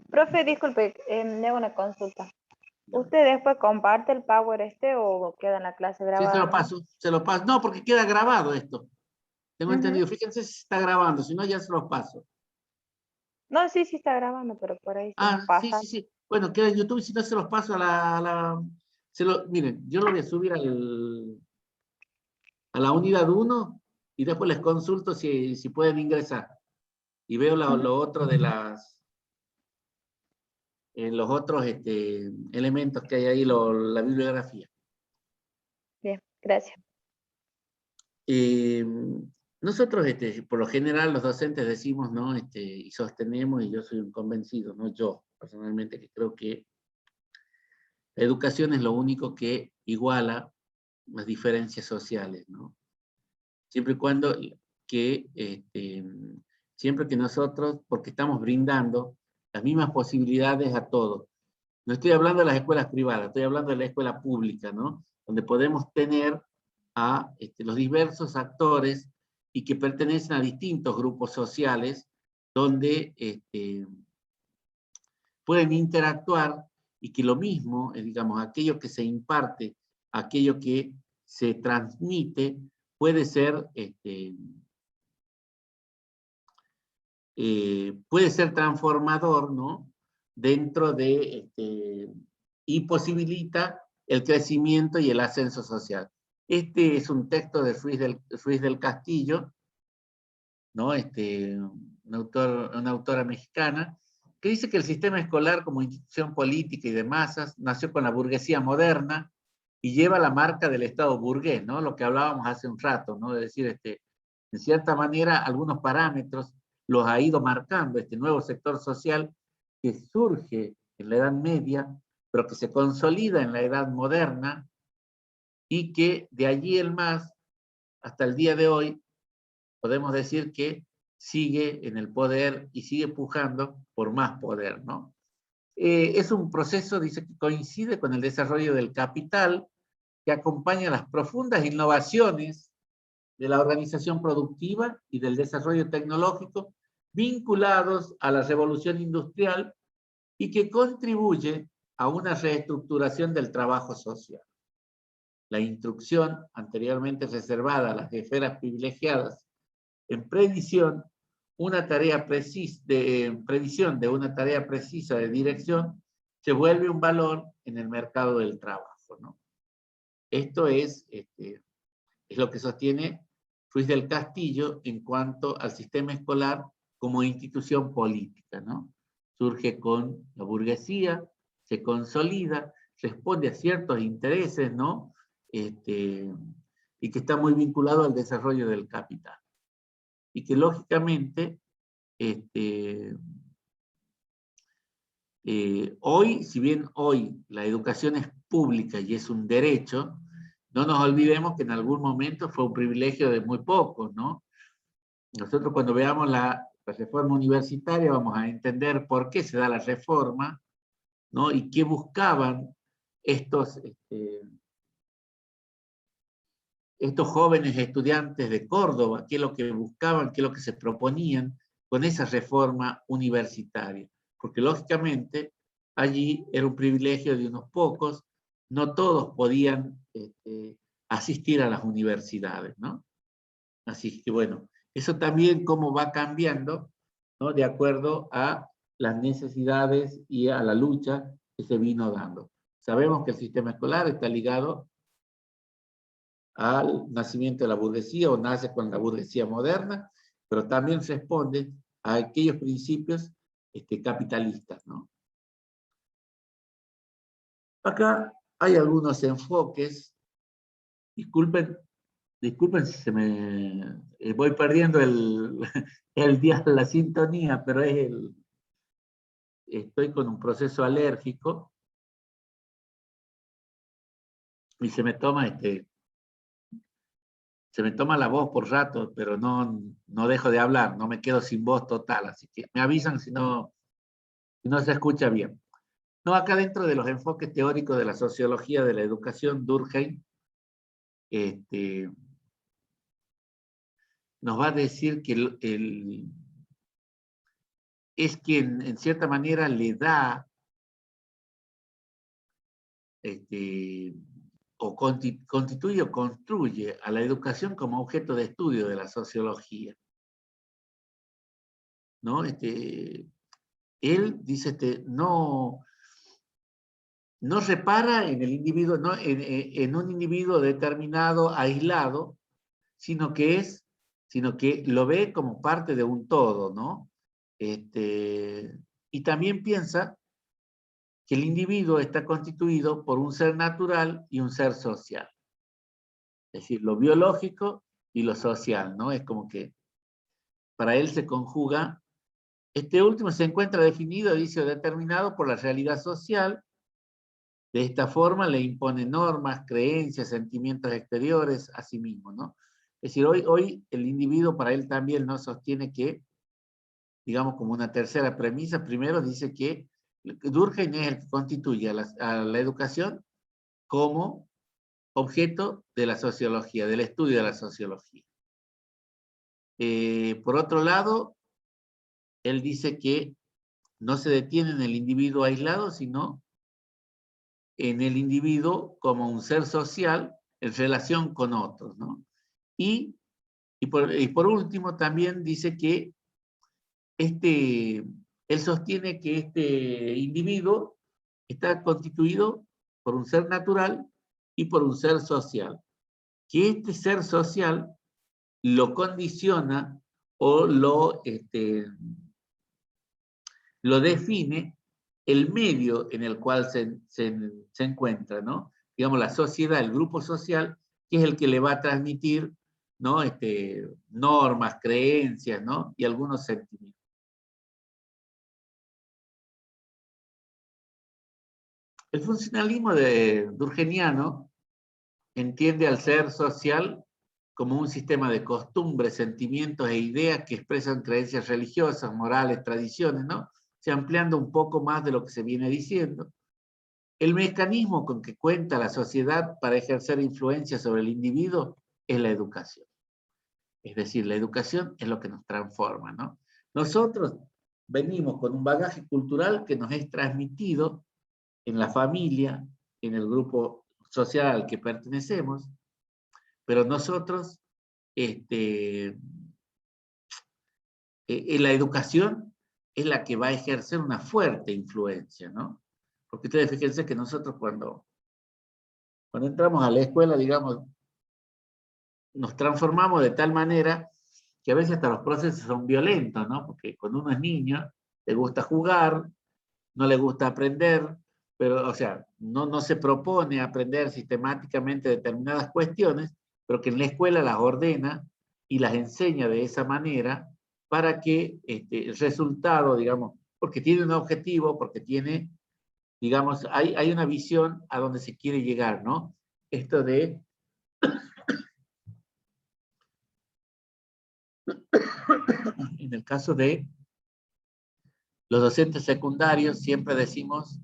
Profe, disculpe, me hago una consulta. ¿Usted después comparte el Power o queda en la clase Sí, grabada? se lo paso. No, porque queda grabado esto. Tengo Ujú. entendido. Fíjense si está grabando, si no ya se los paso. No, sí está grabando, pero por ahí se nos pasa. Sí. Bueno, queda en YouTube, si no se los paso miren, yo lo voy a subir a la unidad 1 y después les consulto si pueden ingresar. Y veo lo otro de los otros elementos que hay ahí, la bibliografía. Bien, gracias. Nosotros, por lo general, los docentes decimos, ¿no? Y sostenemos, y yo soy un convencido, ¿no? Yo, personalmente, que creo que la educación es lo único que iguala las diferencias sociales, ¿no? Siempre y cuando siempre que nosotros, porque estamos brindando las mismas posibilidades a todos. No estoy hablando de las escuelas privadas, estoy hablando de la escuela pública, ¿no? Donde podemos tener a los diversos actores y que pertenecen a distintos grupos sociales, donde pueden interactuar y que lo mismo, digamos, aquello que se imparte, aquello que se transmite, puede ser transformador, ¿no? Dentro de, y posibilita el crecimiento y el ascenso social. Este es un texto de Ruiz del Castillo, ¿no? Una autora mexicana, que dice que el sistema escolar como institución política y de masas nació con la burguesía moderna y lleva la marca del Estado burgués, ¿no? Lo que hablábamos hace un rato, ¿no? De decir, en cierta manera, algunos parámetros los ha ido marcando este nuevo sector social que surge en la Edad Media, pero que se consolida en la Edad Moderna y que de allí en más, hasta el día de hoy, podemos decir que sigue en el poder y sigue pujando por más poder, ¿no? Es un proceso, dice, que coincide con el desarrollo del capital, que acompaña las profundas innovaciones de la organización productiva y del desarrollo tecnológico vinculados a la revolución industrial y que contribuye a una reestructuración del trabajo social. La instrucción, anteriormente reservada a las esferas privilegiadas, en previsión de una tarea precisa de dirección, se vuelve un valor en el mercado del trabajo, ¿no? Esto es lo que sostiene Ruiz del Castillo en cuanto al sistema escolar como institución política, ¿no? Surge con la burguesía, se consolida, responde a ciertos intereses, ¿no? Y que está muy vinculado al desarrollo del capital. Y que lógicamente, hoy, si bien hoy la educación es pública y es un derecho, no nos olvidemos que en algún momento fue un privilegio de muy pocos, ¿no? Nosotros cuando veamos la reforma universitaria vamos a entender por qué se da la reforma, ¿no? Y qué buscaban estos jóvenes estudiantes de Córdoba, qué es lo que buscaban, qué es lo que se proponían con esa reforma universitaria. Porque lógicamente allí era un privilegio de unos pocos, no todos podían asistir a las universidades, ¿no? Así que bueno, eso también cómo va cambiando, ¿no? De acuerdo a las necesidades y a la lucha que se vino dando. Sabemos que el sistema escolar está ligado al nacimiento de la burguesía, o nace con la burguesía moderna, pero también responde a aquellos principios capitalistas, ¿no? Acá hay algunos enfoques. Disculpen si se me... voy perdiendo la sintonía, pero estoy con un proceso alérgico y se me toma la voz por rato, pero no dejo de hablar, no me quedo sin voz total, así que me avisan si no se escucha bien. No, acá dentro de los enfoques teóricos de la sociología de la educación, Durkheim nos va a decir que es quien en cierta manera le da o constituye o construye a la educación como objeto de estudio de la sociología, ¿no? Él dice, no repara en el individuo, no, en un individuo determinado, aislado, sino que lo ve como parte de un todo, ¿no? Y también piensa que el individuo está constituido por un ser natural y un ser social. Es decir, lo biológico y lo social, ¿no? Es como que para él se conjuga. Este último se encuentra definido, dice, o determinado por la realidad social. De esta forma le impone normas, creencias, sentimientos exteriores a sí mismo, ¿no? Es decir, hoy el individuo para él también no sostiene que, digamos como una tercera premisa, primero dice que Durkheim es el que constituye a la educación como objeto de la sociología, del estudio de la sociología. Por otro lado, él dice que no se detiene en el individuo aislado, sino en el individuo como un ser social en relación con otros, ¿no? Y por último también dice que él sostiene que este individuo está constituido por un ser natural y por un ser social. Que este ser social lo condiciona o lo define el medio en el cual se encuentra, ¿no? Digamos, la sociedad, el grupo social, que es el que le va a transmitir, ¿no? Normas, creencias, ¿no? Y algunos sentimientos. El funcionalismo durkheimiano entiende al ser social como un sistema de costumbres, sentimientos e ideas que expresan creencias religiosas, morales, tradiciones, ¿no? Se ampliando un poco más de lo que se viene diciendo. El mecanismo con que cuenta la sociedad para ejercer influencia sobre el individuo es la educación. Es decir, la educación es lo que nos transforma, ¿no? Nosotros venimos con un bagaje cultural que nos es transmitido en la familia, en el grupo social al que pertenecemos, pero nosotros, en la educación es la que va a ejercer una fuerte influencia, ¿no? Porque ustedes fíjense que nosotros cuando entramos a la escuela, digamos, nos transformamos de tal manera que a veces hasta los procesos son violentos, ¿no? Porque cuando uno es niño, le gusta jugar, no le gusta aprender, pero, o sea, no se propone aprender sistemáticamente determinadas cuestiones, pero que en la escuela las ordena y las enseña de esa manera para que el resultado, digamos, porque tiene un objetivo, porque tiene, digamos, hay una visión a donde se quiere llegar, ¿no? Esto de... En el caso de los docentes secundarios, siempre decimos,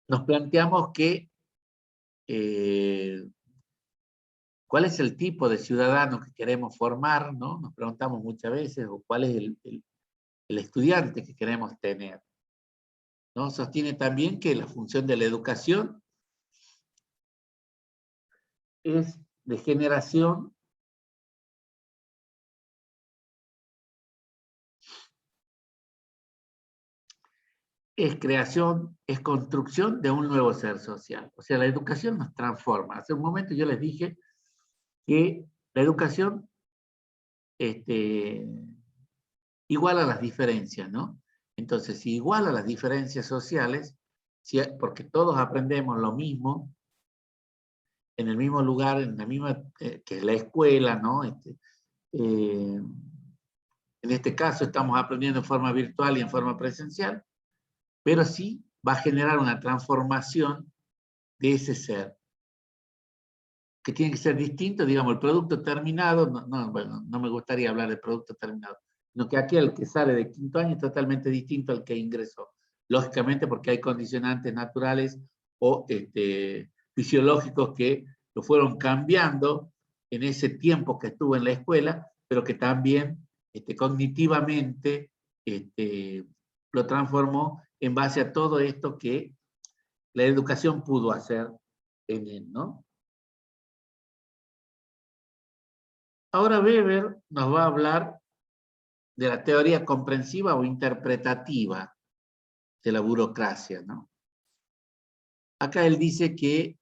nos planteamos que cuál es el tipo de ciudadano que queremos formar, ¿no? Nos preguntamos muchas veces, o cuál es el estudiante que queremos tener. ¿no? Sostiene también que la función de la educación es de generación es creación, es construcción de un nuevo ser social. O sea, la educación nos transforma. Hace un momento yo les dije que la educación iguala las diferencias, ¿no? Entonces, si iguala las diferencias sociales, porque todos aprendemos lo mismo, en el mismo lugar, en la misma, que es la escuela, ¿no? En este caso estamos aprendiendo en forma virtual y en forma presencial, pero sí va a generar una transformación de ese ser, que tiene que ser distinto, digamos, el producto terminado, bueno, no me gustaría hablar de producto terminado, sino que aquel que sale de quinto año es totalmente distinto al que ingresó, lógicamente porque hay condicionantes naturales o fisiológicos que lo fueron cambiando en ese tiempo que estuvo en la escuela, pero que también cognitivamente lo transformó en base a todo esto que la educación pudo hacer en él, ¿no? Ahora Weber nos va a hablar de la teoría comprensiva o interpretativa de la burocracia, ¿no? Acá él dice que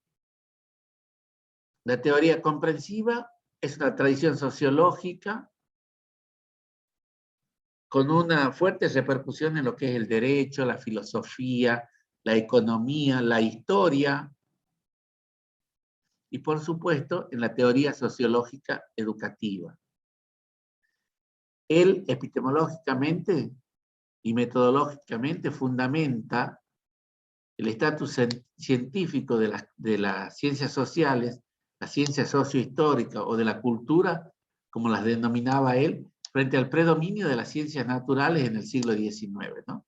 la teoría comprensiva es una tradición sociológica con una fuerte repercusión en lo que es el derecho, la filosofía, la economía, la historia y, por supuesto, en la teoría sociológica educativa. Él, epistemológicamente y metodológicamente, fundamenta el estatus científico de las ciencias sociales, la ciencia sociohistórica o de la cultura, como las denominaba él, frente al predominio de las ciencias naturales en el siglo XIX, ¿no?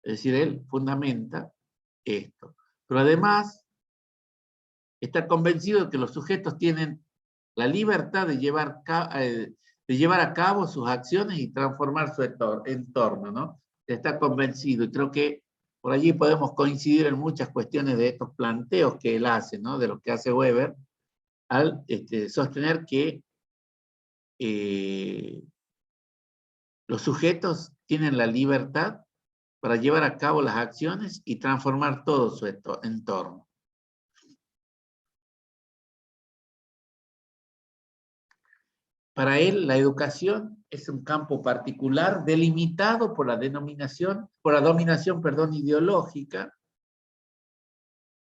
Es decir, él fundamenta esto. Pero además, está convencido de que los sujetos tienen la libertad de llevar a cabo sus acciones y transformar su entorno, ¿no? Está convencido, y creo que por allí podemos coincidir en muchas cuestiones de estos planteos que él hace, ¿no? De lo que hace Weber, al sostener que los sujetos tienen la libertad para llevar a cabo las acciones y transformar todo su entorno. Para él, la educación es un campo particular delimitado por la dominación ideológica,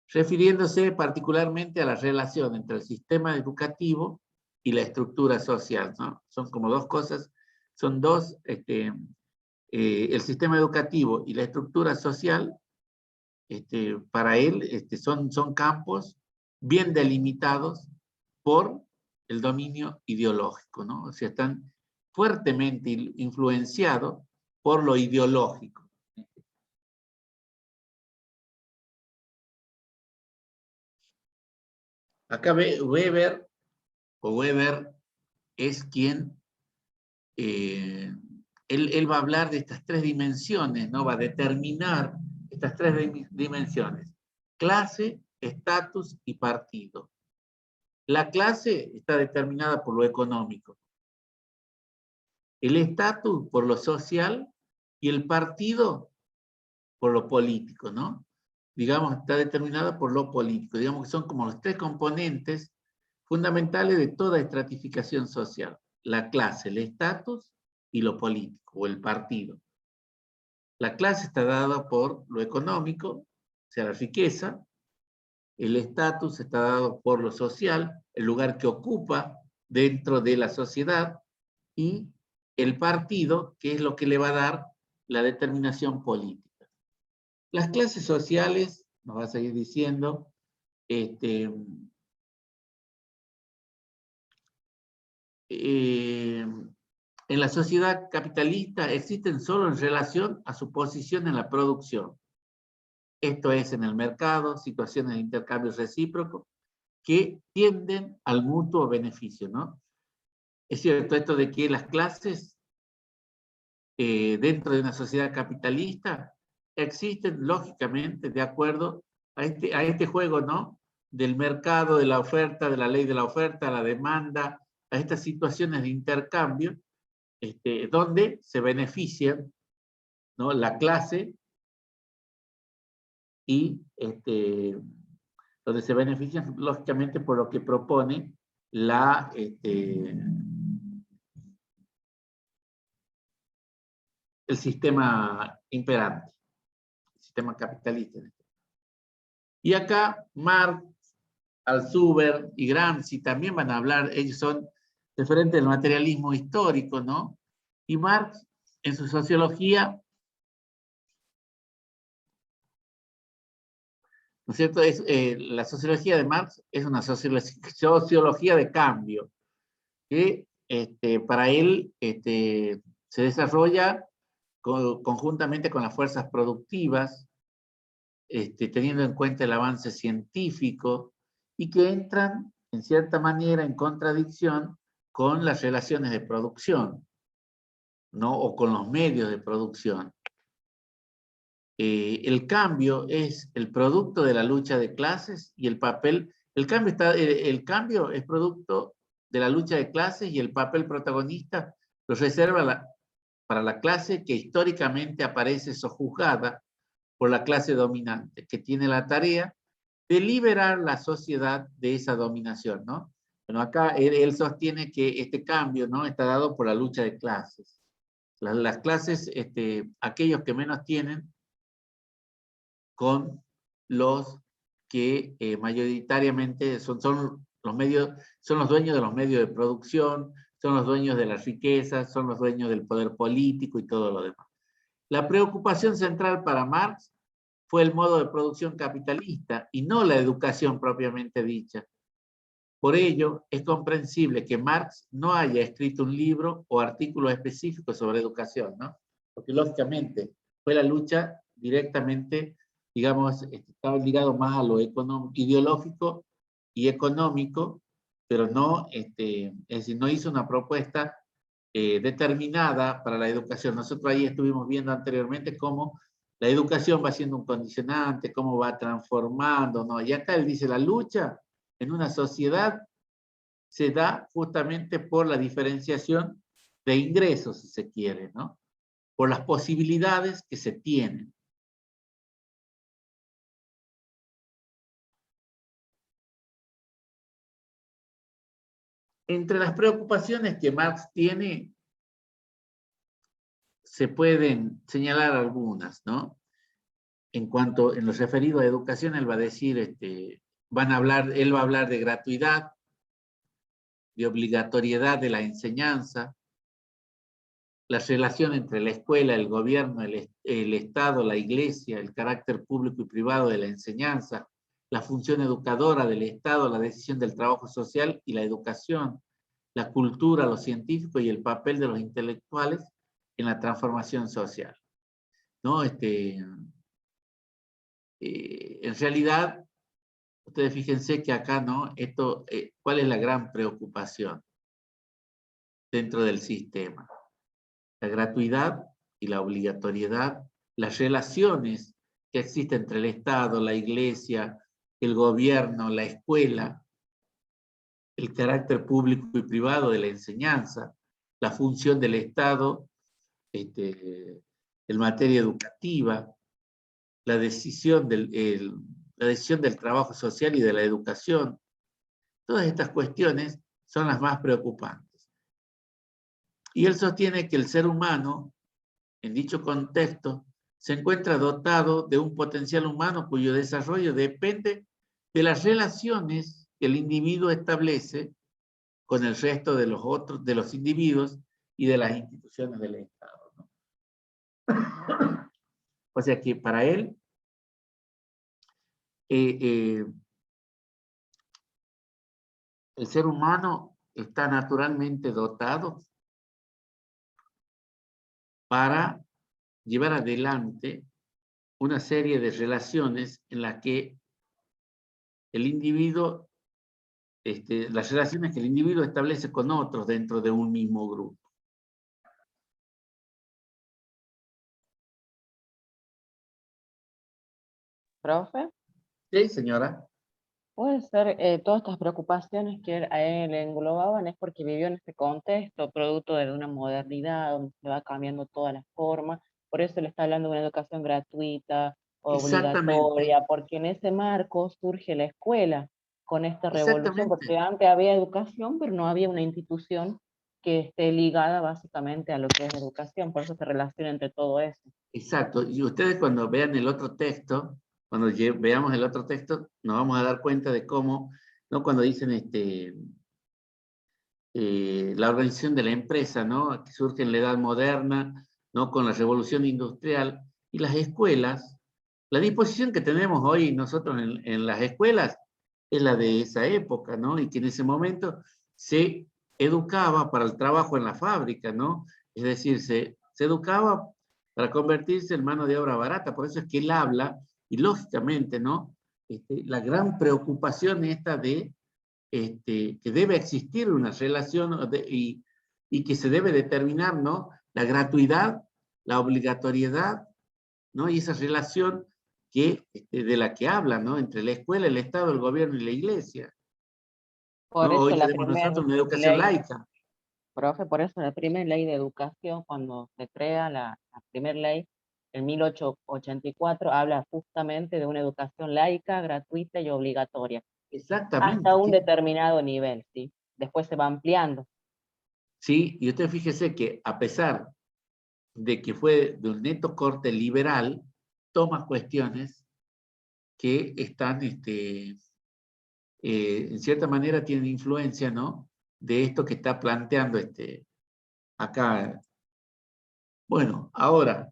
refiriéndose particularmente a la relación entre el sistema educativo y la estructura social, ¿no? Son como dos cosas, son dos, el sistema educativo y la estructura social, para él son campos bien delimitados por el dominio ideológico, ¿no? O sea, están fuertemente influenciados por lo ideológico. Acá Weber es quien, él va a hablar de estas tres dimensiones, ¿no? Va a determinar estas tres dimensiones: clase, estatus y partido. La clase está determinada por lo económico, el estatus por lo social y el partido por lo político, ¿no? Digamos, está determinada por lo político. Digamos que son como los tres componentes fundamentales de toda estratificación social: la clase, el estatus y lo político, o el partido. La clase está dada por lo económico, o sea, la riqueza. El estatus está dado por lo social, el lugar que ocupa dentro de la sociedad, y el partido, que es lo que le va a dar la determinación política. Las clases sociales, nos va a seguir diciendo, en la sociedad capitalista existen solo en relación a su posición en la producción. Esto es, en el mercado, situaciones de intercambio recíproco que tienden al mutuo beneficio, ¿no? Es cierto esto de que las clases dentro de una sociedad capitalista existen lógicamente de acuerdo a este juego, ¿no? Del mercado, de la oferta, de la ley de la oferta, la demanda, a estas situaciones de intercambio, donde se benefician, ¿no? La clase y donde se benefician lógicamente por lo que propone el sistema imperante, el sistema capitalista. Y acá Marx, Althusser y Gramsci también van a hablar, ellos son referentes del materialismo histórico, ¿no? Y Marx, en su sociología, ¿no es cierto? La sociología de Marx es una sociología de cambio, que para él se desarrolla conjuntamente con las fuerzas productivas, teniendo en cuenta el avance científico, y que entran, en cierta manera, en contradicción con las relaciones de producción, ¿no? O con los medios de producción. El cambio es el producto de la lucha de clases y el papel, el cambio es producto de la lucha de clases y el papel protagonista lo reserva para la clase que históricamente aparece sojuzgada por la clase dominante, que tiene la tarea de liberar la sociedad de esa dominación, ¿no? Bueno, acá él sostiene que este cambio, ¿no? Está dado por la lucha de clases. Las clases, aquellos que menos tienen, con los que mayoritariamente son los dueños de los medios de producción, son los dueños de las riquezas, son los dueños del poder político y todo lo demás. La preocupación central para Marx fue el modo de producción capitalista y no la educación propiamente dicha. Por ello, es comprensible que Marx no haya escrito un libro o artículo específico sobre educación, ¿no? Porque lógicamente fue la lucha directamente, digamos, estaba ligado más a lo ideológico y económico, pero no, es decir, no hizo una propuesta determinada para la educación. Nosotros ahí estuvimos viendo anteriormente cómo la educación va siendo un condicionante, cómo va transformando, ¿no? Y acá él dice, la lucha en una sociedad se da justamente por la diferenciación de ingresos, si se quiere, ¿no? Por las posibilidades que se tienen. Entre las preocupaciones que Marx tiene, se pueden señalar algunas, ¿no? En lo referido a educación, él va a decir, él va a hablar de gratuidad, de obligatoriedad de la enseñanza, la relación entre la escuela, el gobierno, el Estado, la iglesia, el carácter público y privado de la enseñanza, la función educadora del Estado, la decisión del trabajo social y la educación, la cultura, lo científico y el papel de los intelectuales en la transformación social, ¿no? En realidad, ustedes fíjense que acá, ¿no? ¿Cuál es la gran preocupación dentro del sistema? La gratuidad y la obligatoriedad, las relaciones que existen entre el Estado, la iglesia, el gobierno, la escuela, el carácter público y privado de la enseñanza, la función del Estado en materia educativa, la decisión del trabajo social y de la educación. Todas estas cuestiones son las más preocupantes. Y él sostiene que el ser humano, en dicho contexto, se encuentra dotado de un potencial humano cuyo desarrollo depende de las relaciones que el individuo establece con el resto de los individuos y de las instituciones del Estado, ¿no? O sea que para él, el ser humano está naturalmente dotado para llevar adelante una serie de relaciones en las que el individuo, las relaciones que el individuo establece con otros dentro de un mismo grupo. Profe, Sí, señora. puede ser, todas estas preocupaciones que a él le englobaban es porque vivió en este contexto, producto de una modernidad, donde se va cambiando todas las formas, por eso le está hablando de una educación gratuita, Exactamente, obligatoria, porque en ese marco surge la escuela, con esta revolución, exactamente, porque antes había educación, pero no había una institución que esté ligada básicamente a lo que es la educación, por eso se relaciona entre todo eso. exacto. Y ustedes cuando vean el otro texto, cuando veamos el otro texto, nos vamos a dar cuenta de cómo, ¿no? Cuando dicen la organización de la empresa, ¿no? Que surge en la edad moderna, ¿no? Con la revolución industrial y las escuelas, la disposición que tenemos hoy nosotros en las escuelas es la de esa época, ¿no? Y que en ese momento se educaba para el trabajo en la fábrica, ¿no? Es decir, se educaba para convertirse en mano de obra barata. Por eso es que él habla, y lógicamente, ¿no? La gran preocupación esta de que debe existir una relación y que se debe determinar, ¿no? La gratuidad, la obligatoriedad, ¿no? Y esa relación de la que habla, ¿no? Entre la escuela, el Estado, el gobierno y la iglesia, Por ¿no? eso Hoy la tenemos primera nosotros una educación ley, laica. profe, por eso la primera ley de educación, cuando se crea la primera ley, en 1884, habla justamente de una educación laica, gratuita y obligatoria, hasta Exactamente. un determinado nivel, ¿sí? Después se va ampliando. Sí, y usted fíjese que a pesar de que fue de un neto corte liberal, toma cuestiones que están, en cierta manera tienen influencia, ¿no? De esto que está planteando acá. Bueno, ahora,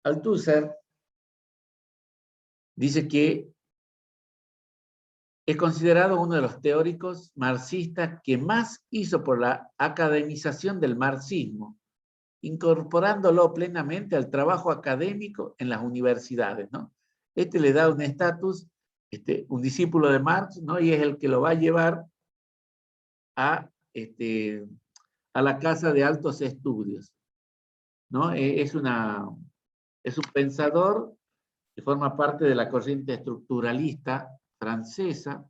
Althusser dice que es considerado uno de los teóricos marxistas que más hizo por la academización del marxismo, incorporándolo plenamente al trabajo académico en las universidades, ¿no? Le da un estatus, un discípulo de Marx, ¿no? Y es el que lo va a llevar a, a la Casa de Altos Estudios, ¿no? Es un pensador que forma parte de la corriente estructuralista francesa,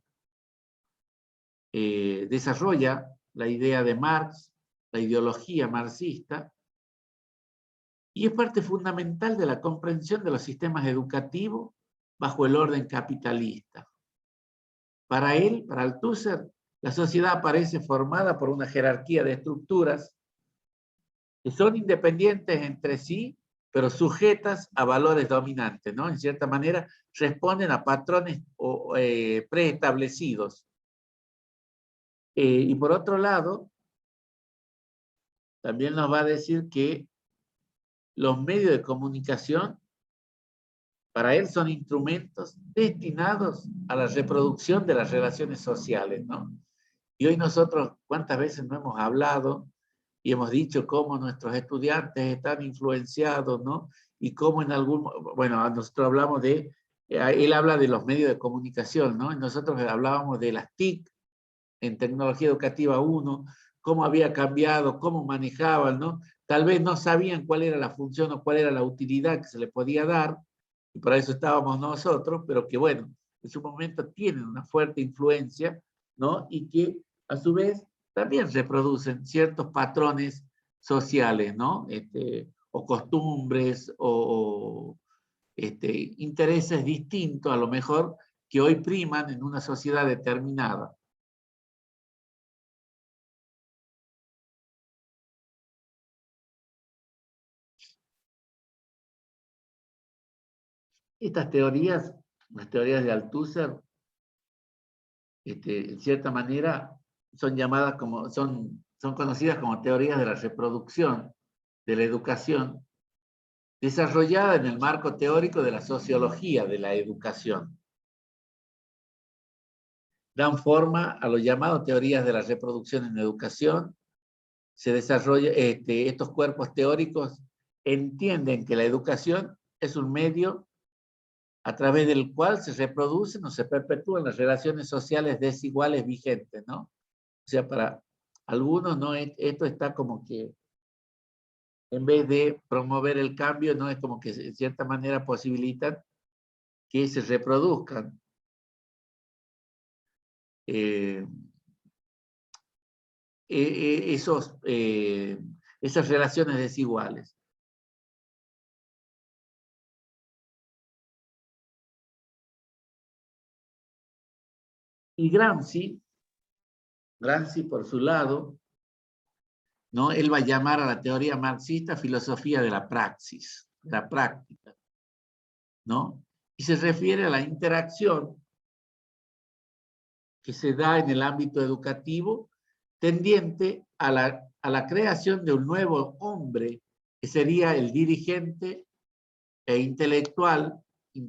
desarrolla la idea de Marx, la ideología marxista, y es parte fundamental de la comprensión de los sistemas educativos bajo el orden capitalista. Para él, para Althusser, la sociedad aparece formada por una jerarquía de estructuras que son independientes entre sí, pero sujetas a valores dominantes, ¿no? En cierta manera, responden a patrones preestablecidos. Y por otro lado, también nos va a decir que los medios de comunicación, para él, son instrumentos destinados a la reproducción de las relaciones sociales, ¿no? Y hoy nosotros, ¿cuántas veces no hemos hablado y hemos dicho cómo nuestros estudiantes están influenciados, ¿no? Y cómo en algún, bueno, nosotros hablamos él habla de los medios de comunicación, ¿no? Y nosotros hablábamos de las TIC en Tecnología Educativa 1, cómo había cambiado, cómo manejaban, ¿no? Tal vez no sabían cuál era la función o cuál era la utilidad que se le podía dar, y para eso estábamos nosotros, pero que bueno, en su momento tienen una fuerte influencia, ¿no? Y que a su vez también reproducen ciertos patrones sociales, ¿no? O costumbres o intereses distintos a lo mejor que hoy priman en una sociedad determinada. Estas teorías, las teorías de Althusser, en cierta manera, son llamadas como, son conocidas como teorías de la reproducción, de la educación, desarrollada en el marco teórico de la sociología de la educación. Dan forma a lo llamado teorías de la reproducción en educación. Se desarrolla, estos cuerpos teóricos entienden que la educación es un medio a través del cual se reproducen o se perpetúan las relaciones sociales desiguales vigentes, ¿no? O sea, para algunos, ¿no? Esto está como que, en vez de promover el cambio, ¿no? Es como que en cierta manera posibilitan que se reproduzcan esas relaciones desiguales. Y Gramsci por su lado, ¿no? Él va a llamar a la teoría marxista filosofía de la praxis, de la práctica, ¿no? Y se refiere a la interacción que se da en el ámbito educativo tendiente a la creación de un nuevo hombre que sería el dirigente e intelectual y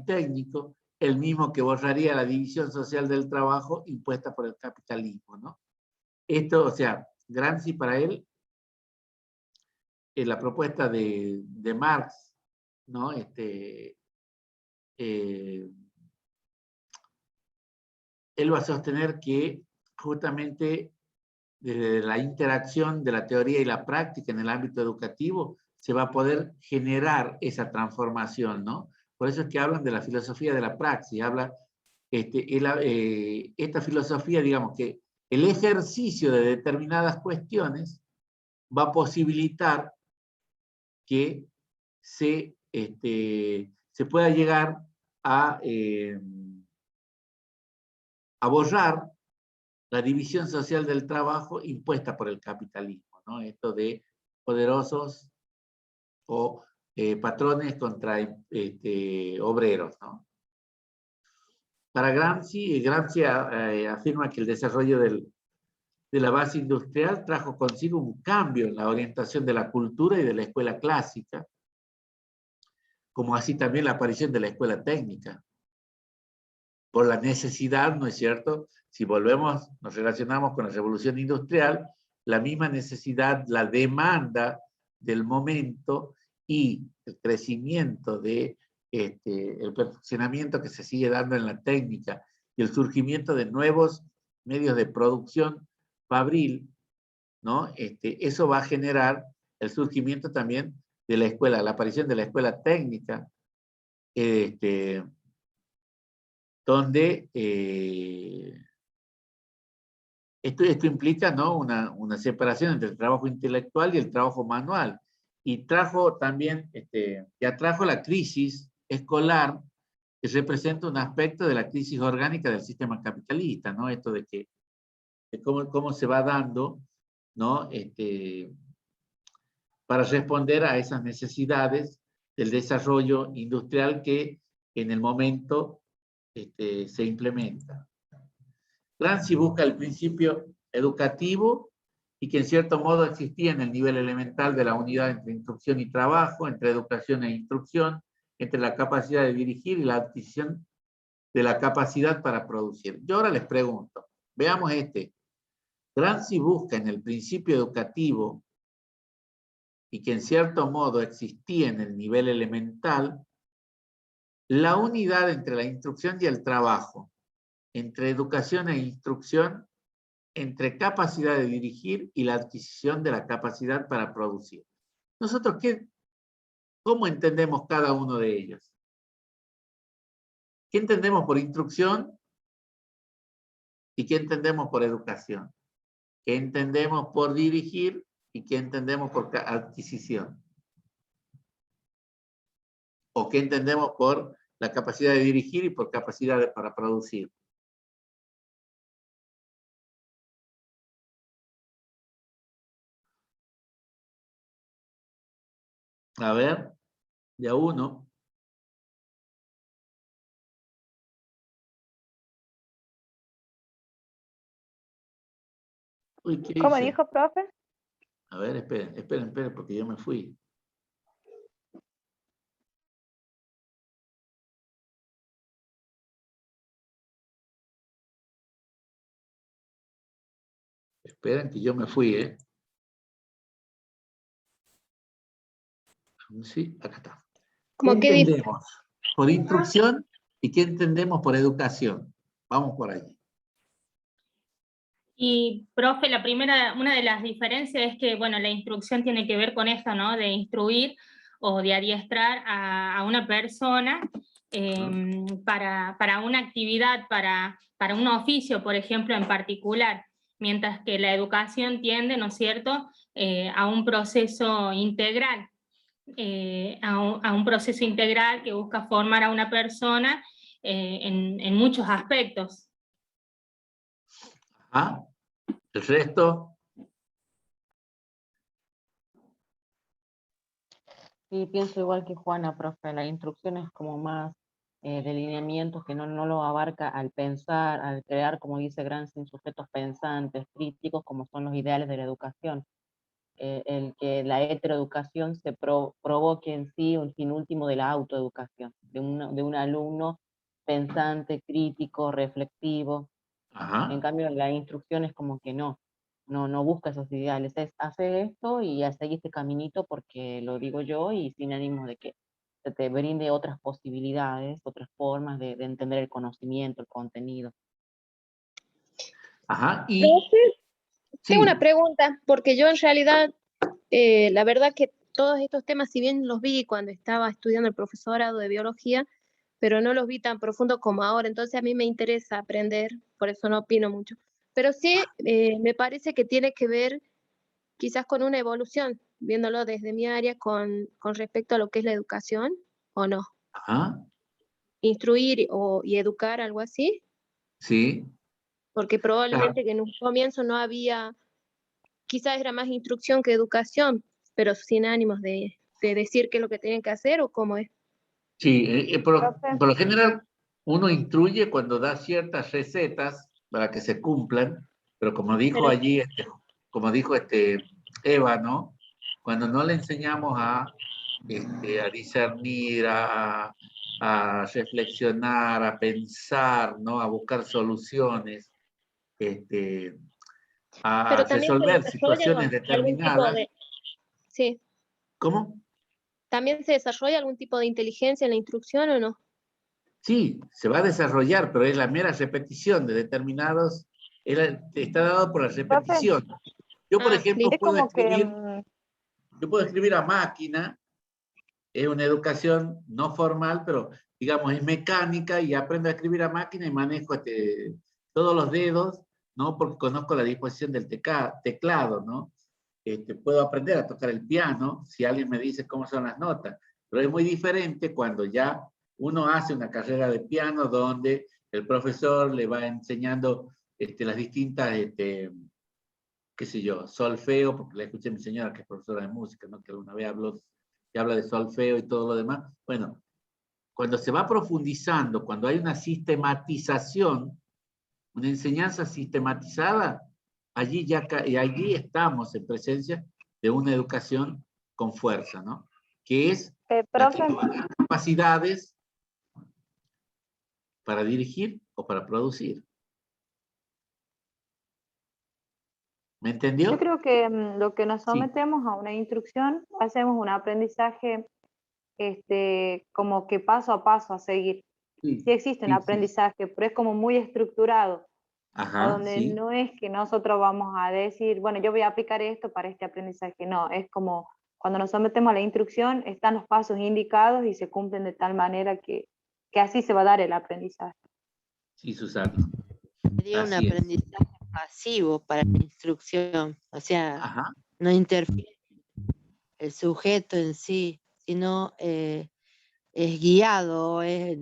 técnico, el mismo que borraría la división social del trabajo impuesta por el capitalismo, ¿no? Esto, o sea, Gramsci para él, la propuesta de Marx, ¿no? Él va a sostener que justamente desde la interacción de la teoría y la práctica en el ámbito educativo se va a poder generar esa transformación, ¿no? Por eso es que hablan de la filosofía de la praxis, habla, esta filosofía, digamos que el ejercicio de determinadas cuestiones va a posibilitar que se pueda llegar a borrar la división social del trabajo impuesta por el capitalismo, ¿no? Esto de poderosos o patrones contra obreros, ¿no? Para Gramsci afirma que el desarrollo de la base industrial trajo consigo un cambio en la orientación de la cultura y de la escuela clásica, como así también la aparición de la escuela técnica. Por la necesidad, ¿no es cierto? Si volvemos, nos relacionamos con la revolución industrial, la misma necesidad, la demanda del momento y el crecimiento de el perfeccionamiento que se sigue dando en la técnica y el surgimiento de nuevos medios de producción fabril, ¿no? Eso va a generar el surgimiento también de la escuela, la aparición de la escuela técnica, donde esto implica, ¿no? una separación entre el trabajo intelectual y el trabajo manual. Y trajo también, ya trajo la crisis escolar, que representa un aspecto de la crisis orgánica del sistema capitalista, ¿no? Esto de cómo se va dando, ¿no? Para responder a esas necesidades del desarrollo industrial que en el momento se implementa. Gramsci busca el principio educativo y que en cierto modo existía en el nivel elemental de la unidad entre instrucción y trabajo, entre educación e instrucción, entre la capacidad de dirigir y la adquisición de la capacidad para producir. Yo ahora les pregunto, veamos Gramsci busca en el principio educativo y que en cierto modo existía en el nivel elemental la unidad entre la instrucción y el trabajo, entre educación e instrucción, entre capacidad de dirigir y la adquisición de la capacidad para producir. Nosotros, ¿cómo entendemos cada uno de ellos? ¿Qué entendemos por instrucción? ¿Y qué entendemos por educación? ¿Qué entendemos por dirigir? ¿Y qué entendemos por adquisición? ¿O qué entendemos por la capacidad de dirigir y por capacidad para producir? A ver, ya uno. Uy, ¿qué ¿Cómo hice? dijo, profe? A ver, esperen, porque yo me fui. Esperen que yo me fui, ¿eh? Sí, acá está. ¿Qué entendemos por instrucción y qué entendemos por educación? Vamos por allí. Y, profe, una de las diferencias es que, bueno, la instrucción tiene que ver con esto, ¿no? De instruir o de adiestrar a una persona para una actividad, para un oficio, por ejemplo, en particular, mientras que la educación tiende, ¿no es cierto?, a un proceso integral, a un proceso integral que busca formar a una persona en muchos aspectos. Ajá. ¿El resto? Sí, pienso igual que Juana, profe, la instrucción es como más de lineamientos que no lo abarca al pensar, al crear, como dice Gramsci, sujetos pensantes, críticos, como son los ideales de la educación. El que la heteroeducación se provoque en sí un fin último de la autoeducación, de un alumno pensante, crítico, reflexivo. Ajá. En cambio, la instrucción es como que no busca esos ideales, es hacer esto y a seguir este caminito porque lo digo yo y sin ánimo de que se te brinde otras posibilidades, otras formas de entender el conocimiento, el contenido. Ajá. Y Profe, sí, tengo una pregunta, porque yo en realidad, la verdad que todos estos temas, si bien los vi cuando estaba estudiando el profesorado de biología, pero no los vi tan profundo como ahora, entonces a mí me interesa aprender, por eso no opino mucho. Pero sí, me parece que tiene que ver quizás con una evolución, viéndolo desde mi área con respecto a lo que es la educación, ¿o no? ajá, Instruir y educar, algo así, sí, porque claro. probablemente que en un comienzo no había, quizás era más instrucción que educación, pero sin ánimos de decir qué es lo que tienen que hacer o cómo es. Sí, Profe, por lo general uno instruye cuando da ciertas recetas para que se cumplan, pero como dijo Pero allí, como dijo Eva, ¿no? Cuando no le enseñamos a discernir, a reflexionar, a pensar, ¿no? A buscar soluciones, a también se resolver situaciones desarrolla algún tipo determinadas. de, sí, ¿Cómo? también se desarrolla algún tipo de inteligencia en la instrucción o no. Sí, se va a desarrollar, pero es la mera repetición de determinados, está dado por la profe, repetición. Yo, por ejemplo, Listo. es como que, yo puedo escribir a máquina, es una educación no formal, pero digamos es mecánica y aprendo a escribir a máquina y manejo todos los dedos, ¿no? Porque conozco la disposición del teclado, ¿no? Puedo aprender a tocar el piano si alguien me dice cómo son las notas, pero es muy diferente cuando ya uno hace una carrera de piano donde el profesor le va enseñando las distintas, qué sé yo, solfeo, porque le escuché a mi señora que es profesora de música, ¿no? Que alguna vez que habla de solfeo y todo lo demás. Bueno, cuando se va profundizando, cuando hay una sistematización, una enseñanza sistematizada, allí estamos en presencia de una educación con fuerza, ¿no? Que es la que profe, nos da capacidades para dirigir o para producir. ¿Me entendió? yo creo que lo que nos Sí, sometemos a una instrucción, hacemos un aprendizaje como que paso a paso a seguir. sí, Sí existe un sí, sí. aprendizaje, pero es como muy estructurado, a Ajá, donde sí. no es que nosotros vamos a decir, bueno, yo voy a aplicar esto para este aprendizaje. No, es como cuando nos sometemos a la instrucción, están los pasos indicados y se cumplen de tal manera que así se va a dar el aprendizaje. Sí, Susana. Sería un Así es. aprendizaje pasivo para la instrucción, o sea, Ajá. no interfiere el sujeto en sí, sino es guiado, es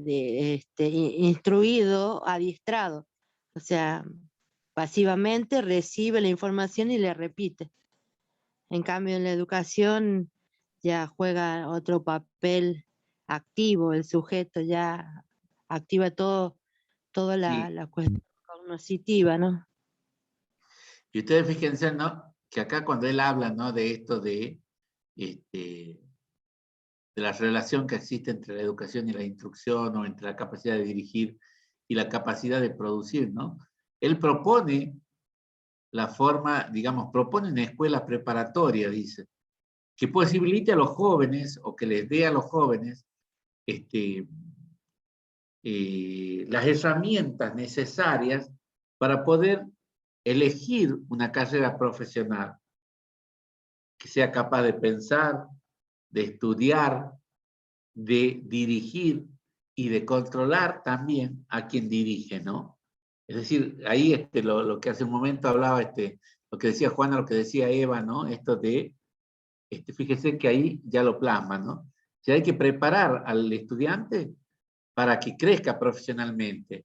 instruido, adiestrado, o sea, pasivamente recibe la información y le repite. En cambio, en la educación ya juega otro papel activo, el sujeto ya activa toda Sí. la cuestión cognitiva, ¿no? Y ustedes fíjense, ¿no? Que acá cuando él habla, ¿no? De esto de la relación que existe entre la educación y la instrucción, o entre la capacidad de dirigir y la capacidad de producir, ¿no? Él propone la forma, digamos, propone una escuela preparatoria, dice, que posibilite a los jóvenes, o que les dé a los jóvenes, las herramientas necesarias para poder elegir una carrera profesional que sea capaz de pensar, de estudiar, de dirigir y de controlar también a quien dirige, ¿no? Es decir, ahí lo que hace un momento hablaba, lo que decía Juana, lo que decía Eva, ¿no? Esto de, fíjese que ahí ya lo plasma, ¿no? Si hay que preparar al estudiante para que crezca profesionalmente,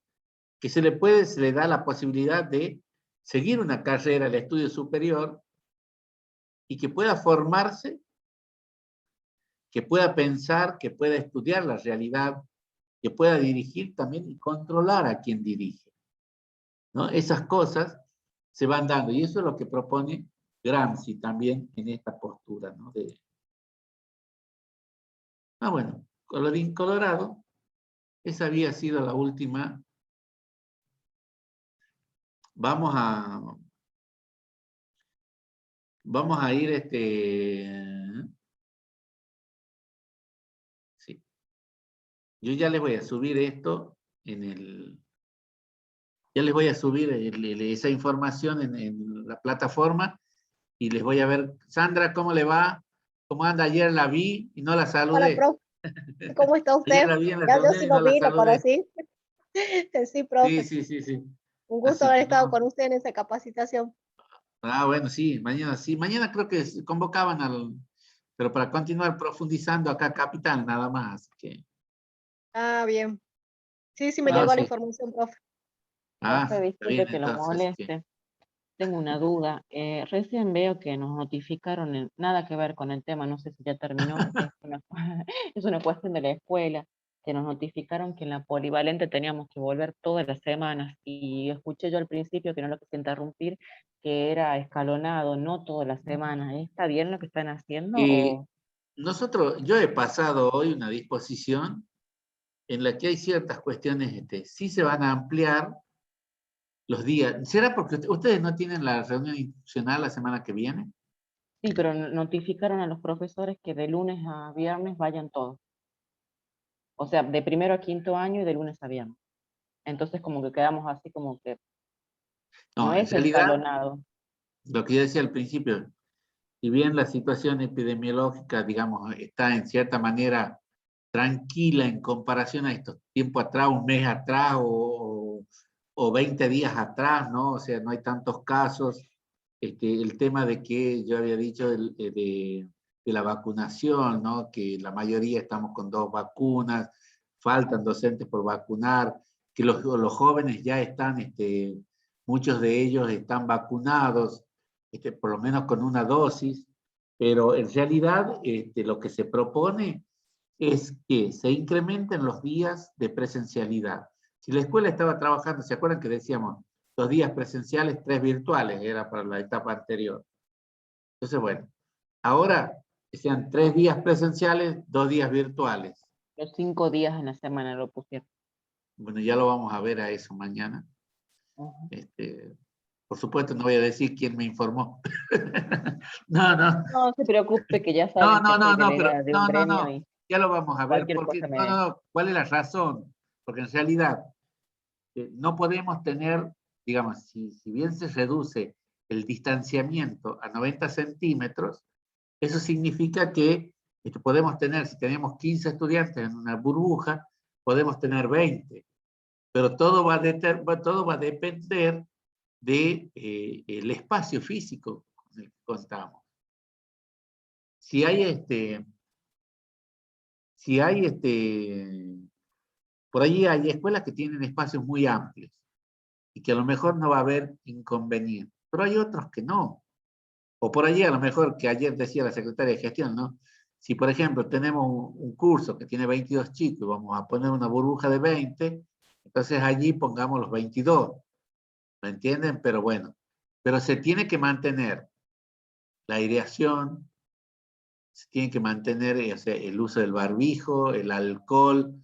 que se le da la posibilidad de seguir una carrera, el estudio superior, y que pueda formarse, que pueda pensar, que pueda estudiar la realidad, que pueda dirigir también y controlar a quien dirige, ¿no? Esas cosas se van dando, y eso es lo que propone Gramsci también en esta postura, ¿no? Bueno, colorín colorado, esa había sido la última. Vamos a ir, sí. Yo ya les voy a subir esto ya les voy a subir esa información en la plataforma y les voy a ver. Sandra, ¿cómo le va? ¿Cómo anda? Ayer la vi y no la saludé. Hola, profe. ¿Cómo está usted? Ayer la vi en la Ya yo reunión sí y lo no la vi, lo saludé. conocí. Sí, profe. Sí. Un gusto Así haber que estado no. con usted en esa capacitación. Bueno, sí. Mañana creo que convocaban pero para continuar profundizando acá Capital, nada más. Así que, Bien. Sí, me llegó la sí. información, profe. Profe, Está bien, disculpe que lo entonces. moleste. Tengo una duda. Recién veo que nos notificaron, nada que ver con el tema, no sé si ya terminó, es una cuestión de la escuela, que nos notificaron que en la polivalente teníamos que volver todas las semanas, y escuché yo al principio, que no lo quise interrumpir, que era escalonado, no todas las semanas. ¿Está bien lo que están haciendo? O... Yo he pasado hoy una disposición en la que hay ciertas cuestiones, sí se van a ampliar los días. ¿Será porque ustedes no tienen la reunión institucional la semana que viene? Sí, pero notificaron a los profesores que de lunes a viernes vayan todos. O sea, de primero a quinto año y de lunes a viernes. Entonces como que quedamos así como que no En es realidad, escalonado. lo que yo decía al principio, si bien la situación epidemiológica, digamos, está en cierta manera tranquila en comparación a estos tiempos atrás, un mes atrás o 20 días atrás, ¿no? O sea, no hay tantos casos. El tema de que yo había dicho de la vacunación, ¿no? Que la mayoría estamos con 2 vacunas, faltan docentes por vacunar, que los jóvenes ya están, muchos de ellos están vacunados, por lo menos con una dosis, pero en realidad lo que se propone es que se incrementen los días de presencialidad. Si la escuela estaba trabajando, ¿se acuerdan que decíamos 2 días presenciales, 3 virtuales? Era para la etapa anterior. Entonces, bueno, ahora que sean 3 días presenciales, 2 días virtuales. Los 5 días en la semana lo pusieron. Bueno, ya lo vamos a ver a eso mañana. Por supuesto, no voy a decir quién me informó. No. No se preocupe, que ya saben que soy delegada de un gremio y ya lo vamos a ver. cualquier Porque, cosa me... ¿cuál es la razón? Porque en realidad no podemos tener, digamos, si bien se reduce el distanciamiento a 90 centímetros, eso significa que podemos tener, si tenemos 15 estudiantes en una burbuja, podemos tener 20. Pero todo va a depender de, el espacio físico con el que contamos. Si hay por allí hay escuelas que tienen espacios muy amplios y que a lo mejor no va a haber inconveniente, pero hay otros que no. O por allí a lo mejor, que ayer decía la secretaria de gestión, ¿no? Si por ejemplo tenemos un curso que tiene 22 chicos y vamos a poner una burbuja de 20, entonces allí pongamos los 22. ¿Me entienden? Pero bueno, pero se tiene que mantener la aireación, se tiene que mantener el uso del barbijo, el alcohol,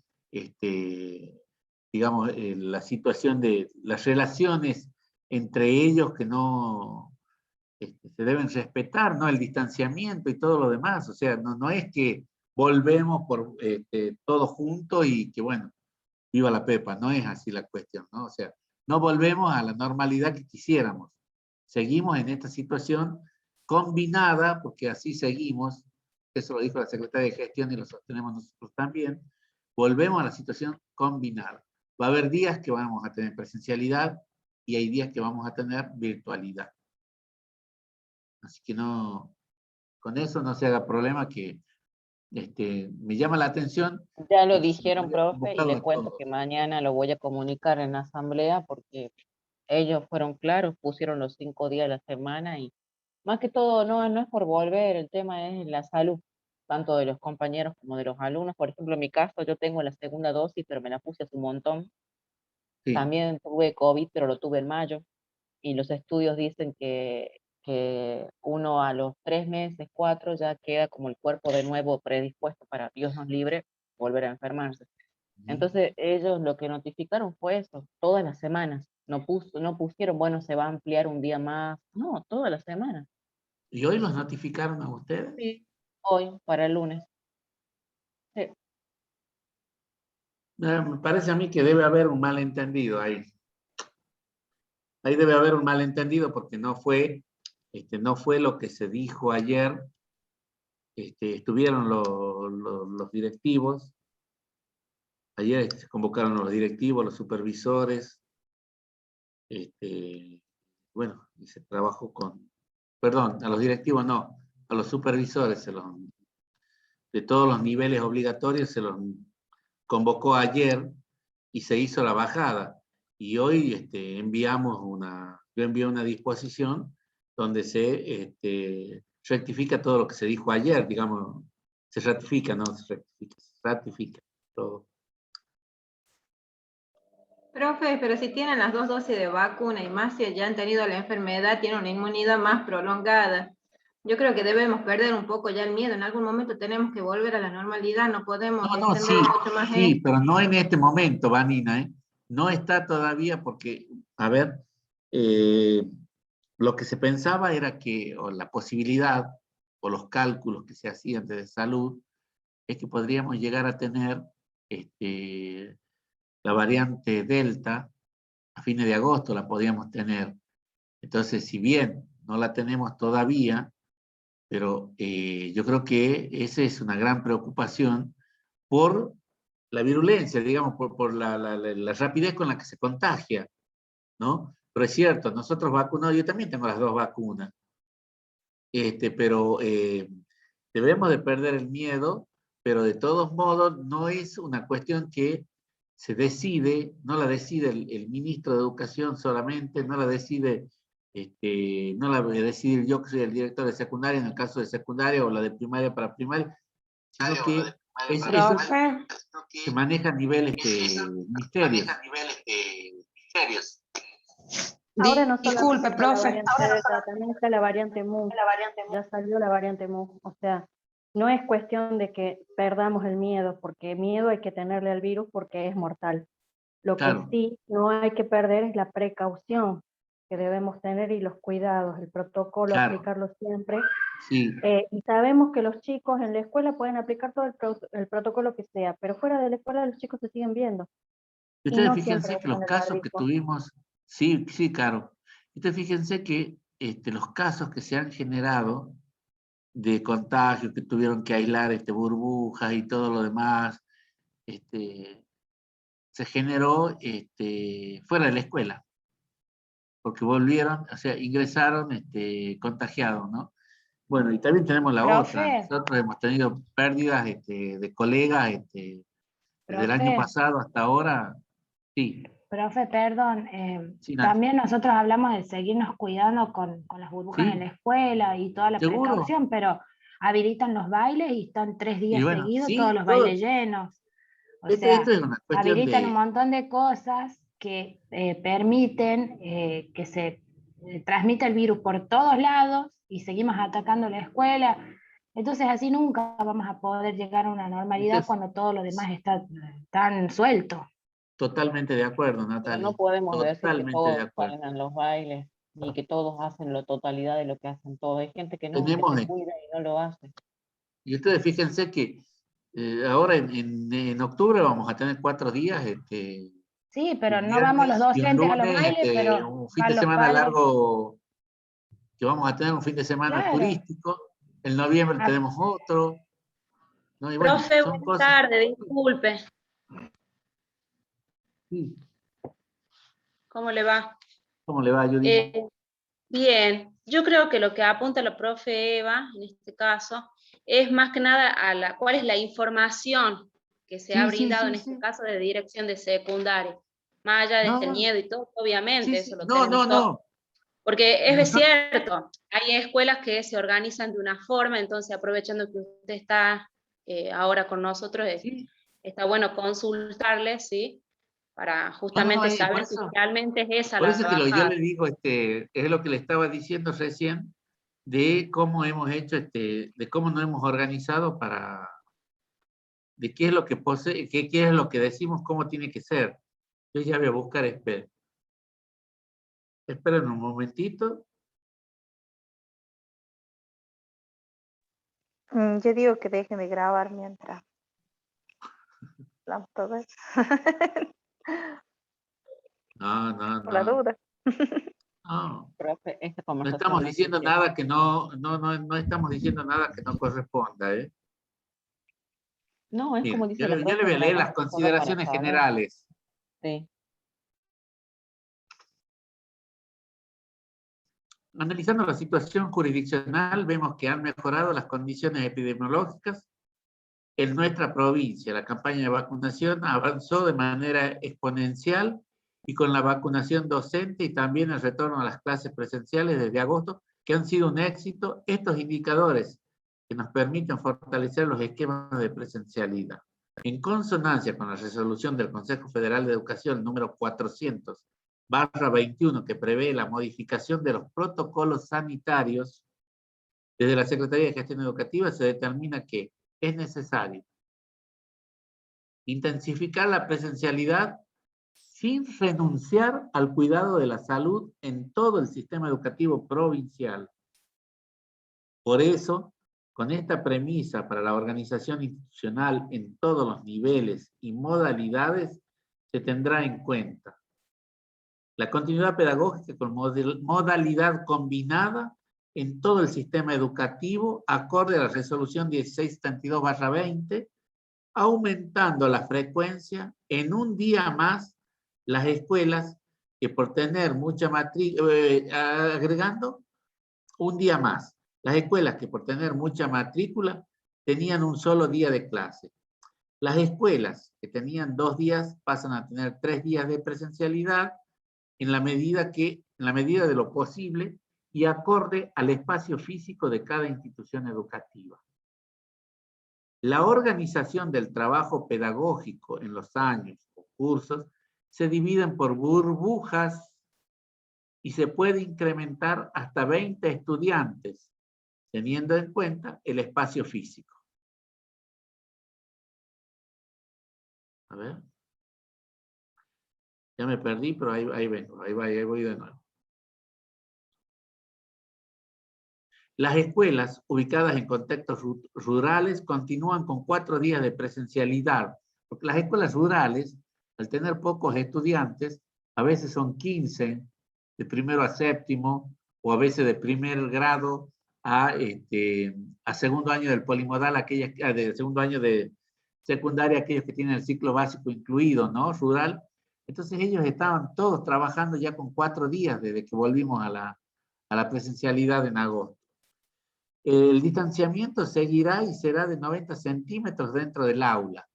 digamos, la situación de las relaciones entre ellos que no se deben respetar, ¿no? El distanciamiento y todo lo demás. O sea, no es que volvemos por todos juntos y que, bueno, viva la Pepa. No es así la cuestión, ¿no? O sea, no volvemos a la normalidad que quisiéramos. Seguimos en esta situación combinada, porque así seguimos, eso lo dijo la secretaria de gestión y lo sostenemos nosotros también, volvemos a la situación combinada. Va a haber días que vamos a tener presencialidad y hay días que vamos a tener virtualidad. Así que no, con eso no se haga problema, que me llama la atención. Ya lo que se dijeron, haya profe, y convocado le a cuento todos. que mañana lo voy a comunicar en la asamblea porque ellos fueron claros, pusieron los 5 días de la semana y más que todo no es por volver, el tema es la salud, tanto de los compañeros como de los alumnos. Por ejemplo, en mi caso, yo tengo la segunda dosis, pero me la puse hace un montón. Sí. También tuve COVID, pero lo tuve en mayo, y los estudios dicen que uno a los 3 meses, 4, ya queda como el cuerpo de nuevo predispuesto para, Dios nos libre, volver a enfermarse. Entonces ellos lo que notificaron fue eso, todas las semanas. No pusieron, bueno, se va a ampliar un día más. No, todas las semanas. ¿Y hoy los notificaron a ustedes? Sí. Hoy, para el lunes. Sí. Me parece a mí que debe haber un malentendido ahí. Ahí debe haber un malentendido porque no fue lo que se dijo ayer. Estuvieron los directivos. Ayer se convocaron los directivos, los supervisores. Bueno, y se trabajó perdón, a los directivos no, a los supervisores de todos los niveles obligatorios se los convocó ayer y se hizo la bajada. Y hoy yo envié una disposición donde se rectifica todo lo que se dijo ayer, digamos, se ratifica, no se rectifica, se ratifica todo. Profe, pero si tienen las 2 dosis de vacuna y más si ya han tenido la enfermedad, tienen una inmunidad más prolongada. Yo creo que debemos perder un poco ya el miedo. En algún momento tenemos que volver a la normalidad, no podemos No, sí, extender mucho más sí, esto. pero no en este momento, Vanina, ¿eh? No está todavía porque, a ver, lo que se pensaba era que, o la posibilidad, o los cálculos que se hacían desde salud, es que podríamos llegar a tener la variante Delta a fines de agosto, la podíamos tener. Entonces, si bien no la tenemos todavía, pero yo creo que esa es una gran preocupación por la virulencia, digamos, por la rapidez con la que se contagia, ¿no? Pero es cierto, nosotros vacunados, yo también tengo las 2 vacunas, pero debemos de perder el miedo, pero de todos modos no es una cuestión que se decide, no la decide el ministro de Educación solamente, no la decide, no la voy a decidir yo que soy el director de secundaria, en el caso de secundaria, o la de primaria para primaria, sino que eso se maneja a nivel ministerios. Ahora no Disculpe, solamente está la profe. variante Delta, también está la variante Mu. Ya salió la variante Mu. O sea, no es cuestión de que perdamos el miedo, porque miedo hay que tenerle al virus porque es mortal. Lo Claro. que sí no hay que perder es la precaución que debemos tener y los cuidados, el protocolo, Claro. aplicarlo siempre. Sí, Y sabemos que los chicos en la escuela pueden aplicar todo el protocolo que sea, pero fuera de la escuela los chicos se siguen viendo. y Y ustedes no fíjense siempre que los usan el casos que barbijo. tuvimos, sí, Caro, ustedes fíjense que los casos que se han generado de contagio, que tuvieron que aislar burbujas y todo lo demás, se generó fuera de la escuela, porque volvieron, o sea, ingresaron contagiados, ¿no? Bueno, y también tenemos la Profe. otra, nosotros hemos tenido pérdidas de colegas desde el año Profe. pasado hasta ahora, sí. Profe, perdón, Sí, Nati. también nosotros hablamos de seguirnos cuidando con las burbujas Sí. en la escuela y toda la ¿Seguro? precaución, pero habilitan los bailes y están 3 Y días bueno, seguidos sí, todos los todo. bailes llenos. O Esto sea, es una cuestión habilitan un de... montón de cosas que permiten que se transmita el virus por todos lados y seguimos atacando la escuela. Entonces así nunca vamos a poder llegar a una normalidad Entonces, cuando todo lo demás está tan suelto. totalmente de acuerdo, Pero Natalia. no podemos decir que Totalmente de todos acuerdo. salen a los bailes, ni que todos hacen la totalidad de lo que hacen todos. Hay gente que no, Tenemos, que se cuida y no lo hace. y ustedes fíjense que ahora en octubre vamos a tener 4 días, Sí, pero un no vamos los viernes y un docentes a los lunes, bailes, pero un fin van de los semana padres. largo, que vamos a tener un fin de semana Claro. turístico. En noviembre Ah. tenemos otro. ¿No? Y bueno, Profe, son buenas cosas. tardes, disculpe. Sí. ¿Cómo le va? ¿Cómo le va, Judith? Bien, yo creo que lo que apunta la profe Eva, en este caso, es más que nada a cuál es la información que se ha brindado en este caso de dirección de secundaria. Más allá del miedo y todo, obviamente, eso lo tenemos todo. Porque es cierto, hay escuelas que se organizan de una forma, entonces aprovechando que usted está ahora con nosotros, está bueno consultarle, ¿sí? Para justamente saber si realmente es esa por la eso que yo bajada. le digo, es lo que le estaba diciendo recién, de cómo hemos hecho, de cómo nos hemos organizado para, de qué es lo que posee, qué es lo que decimos, cómo tiene que ser. Yo ya voy a buscar, esperen un momentito. Yo digo que dejen de grabar mientras hablamos todo eso. No. Por la duda. No. Profe, esta No conversación estamos no diciendo existe. nada que no estamos diciendo nada que no corresponda, ¿eh? No, es Mira, como dice yo la le profe, voy a leer nomás las solo para consideraciones saber. generales. Sí. Analizando la situación jurisdiccional, vemos que han mejorado las condiciones epidemiológicas en nuestra provincia. La campaña de vacunación avanzó de manera exponencial y con la vacunación docente y también el retorno a las clases presenciales desde agosto, que han sido un éxito, estos indicadores que nos permiten fortalecer los esquemas de presencialidad. En consonancia con la resolución del Consejo Federal de Educación número 400/21, que prevé la modificación de los protocolos sanitarios, desde la Secretaría de Gestión Educativa se determina que es necesario intensificar la presencialidad sin renunciar al cuidado de la salud en todo el sistema educativo provincial. Por eso, con esta premisa para la organización institucional en todos los niveles y modalidades, se tendrá en cuenta la continuidad pedagógica con modalidad combinada en todo el sistema educativo, acorde a la resolución 1672/20, aumentando la frecuencia en un día más las escuelas que por tener mucha matrícula, agregando un día más, las escuelas que por tener mucha matrícula tenían un solo día de clase. Las escuelas que tenían 2 días pasan a tener 3 días de presencialidad en la medida de lo posible y acorde al espacio físico de cada institución educativa. La organización del trabajo pedagógico en los años o cursos se dividen por burbujas y se puede incrementar hasta 20 estudiantes, teniendo en cuenta el espacio físico. A ver. Ya me perdí, pero ahí vengo, ahí voy de nuevo. Las escuelas ubicadas en contextos rurales continúan con 4 días de presencialidad, porque las escuelas rurales, al tener pocos estudiantes, a veces son 15 de primero a séptimo, o a veces de primer grado a segundo año del polimodal, de segundo año de secundaria, aquellos que tienen el ciclo básico incluido, ¿no? Rural. Entonces ellos estaban todos trabajando ya con 4 días desde que volvimos a la presencialidad en agosto. El distanciamiento seguirá y será de 90 centímetros dentro del aula.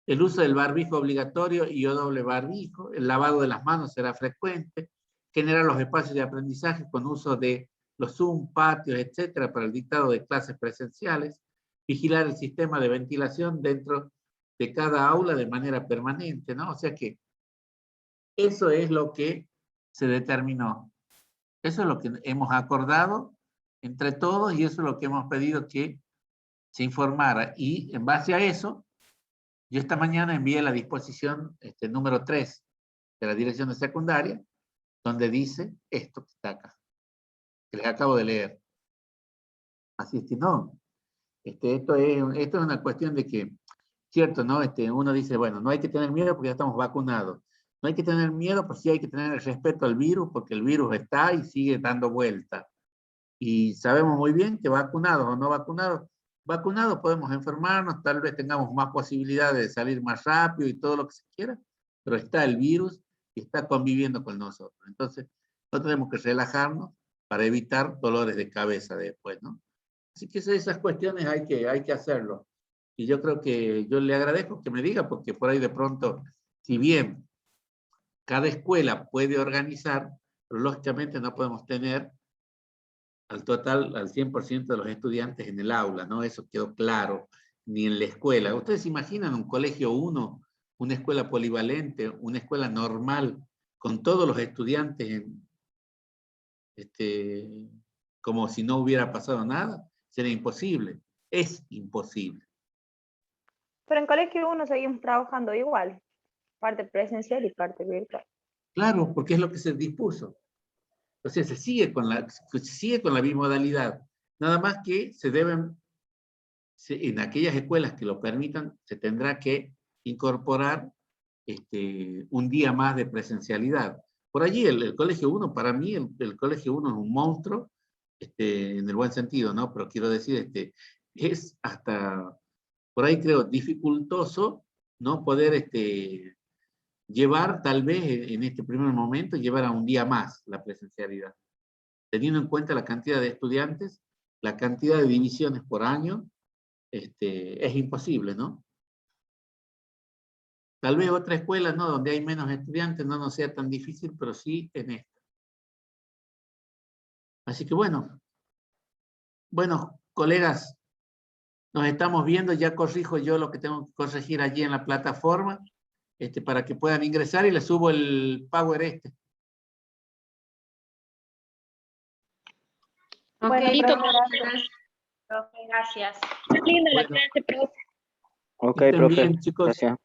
El uso del barbijo obligatorio y o doble barbijo, el lavado de las manos será frecuente, generar los espacios de aprendizaje con uso de los Zoom, patios, etcétera, para el dictado de clases presenciales, vigilar el sistema de ventilación dentro de cada aula de manera permanente, ¿no? O sea que eso es lo que se determinó. Eso es lo que hemos acordado entre todos y eso es lo que hemos pedido que se informara. Y en base a eso, yo esta mañana envié la disposición número 3 de la dirección de secundaria, donde dice esto que está acá, que les acabo de leer. Así es que no, esto es una cuestión de que, cierto, ¿no? Uno dice, bueno, no hay que tener miedo porque ya estamos vacunados. No hay que tener miedo, pero sí hay que tener el respeto al virus, porque el virus está y sigue dando vuelta. Y sabemos muy bien que vacunados o no vacunados, vacunados podemos enfermarnos, tal vez tengamos más posibilidades de salir más rápido y todo lo que se quiera, pero está el virus y está conviviendo con nosotros. Entonces, no tenemos que relajarnos para evitar dolores de cabeza después, ¿no? Así que esas cuestiones hay que hacerlo. Y yo creo que yo le agradezco que me diga, porque por ahí de pronto, si bien cada escuela puede organizar, pero lógicamente no podemos tener al total, al 100% de los estudiantes en el aula, ¿no? Eso quedó claro, ni en la escuela. ¿Ustedes se imaginan un colegio 1, una escuela polivalente, una escuela normal, con todos los estudiantes como si no hubiera pasado nada? Sería imposible, es imposible. Pero en colegio 1 seguimos trabajando igual, parte presencial y parte virtual. Claro, porque es lo que se dispuso. O sea, se sigue con la bimodalidad. Nada más que en aquellas escuelas que lo permitan, se tendrá que incorporar un día más de presencialidad. Por allí el colegio 1, para mí el colegio 1 es un monstruo, en el buen sentido, ¿no? Pero quiero decir, es hasta, por ahí creo, dificultoso, ¿no? Poder llevar, tal vez en este primer momento, llevar a un día más la presencialidad. Teniendo en cuenta la cantidad de estudiantes, la cantidad de divisiones por año, es imposible, ¿no? Tal vez otra escuela, ¿no? Donde hay menos estudiantes no nos sea tan difícil, pero sí en esta. Así que bueno, colegas, nos estamos viendo, ya corrijo yo lo que tengo que corregir allí en la plataforma, para que puedan ingresar y les subo el Power Ok, Bueno, listo, profe, Profe, gracias. linda la Bueno. clase, profe. Ok, Estén profe. bien, chicos. Gracias.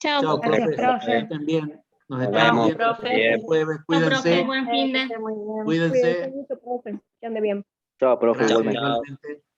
Chao, Chao, profe. profe. profe. Estén bien. Nos Nos estamos vemos. viendo Profe. el jueves. Chao, profe, Cuídense. buen fin de. Muy bien. Cuídense. Cuídense mucho, profe. Que ande bien. Chao, profe, Gracias, igualmente. igualmente.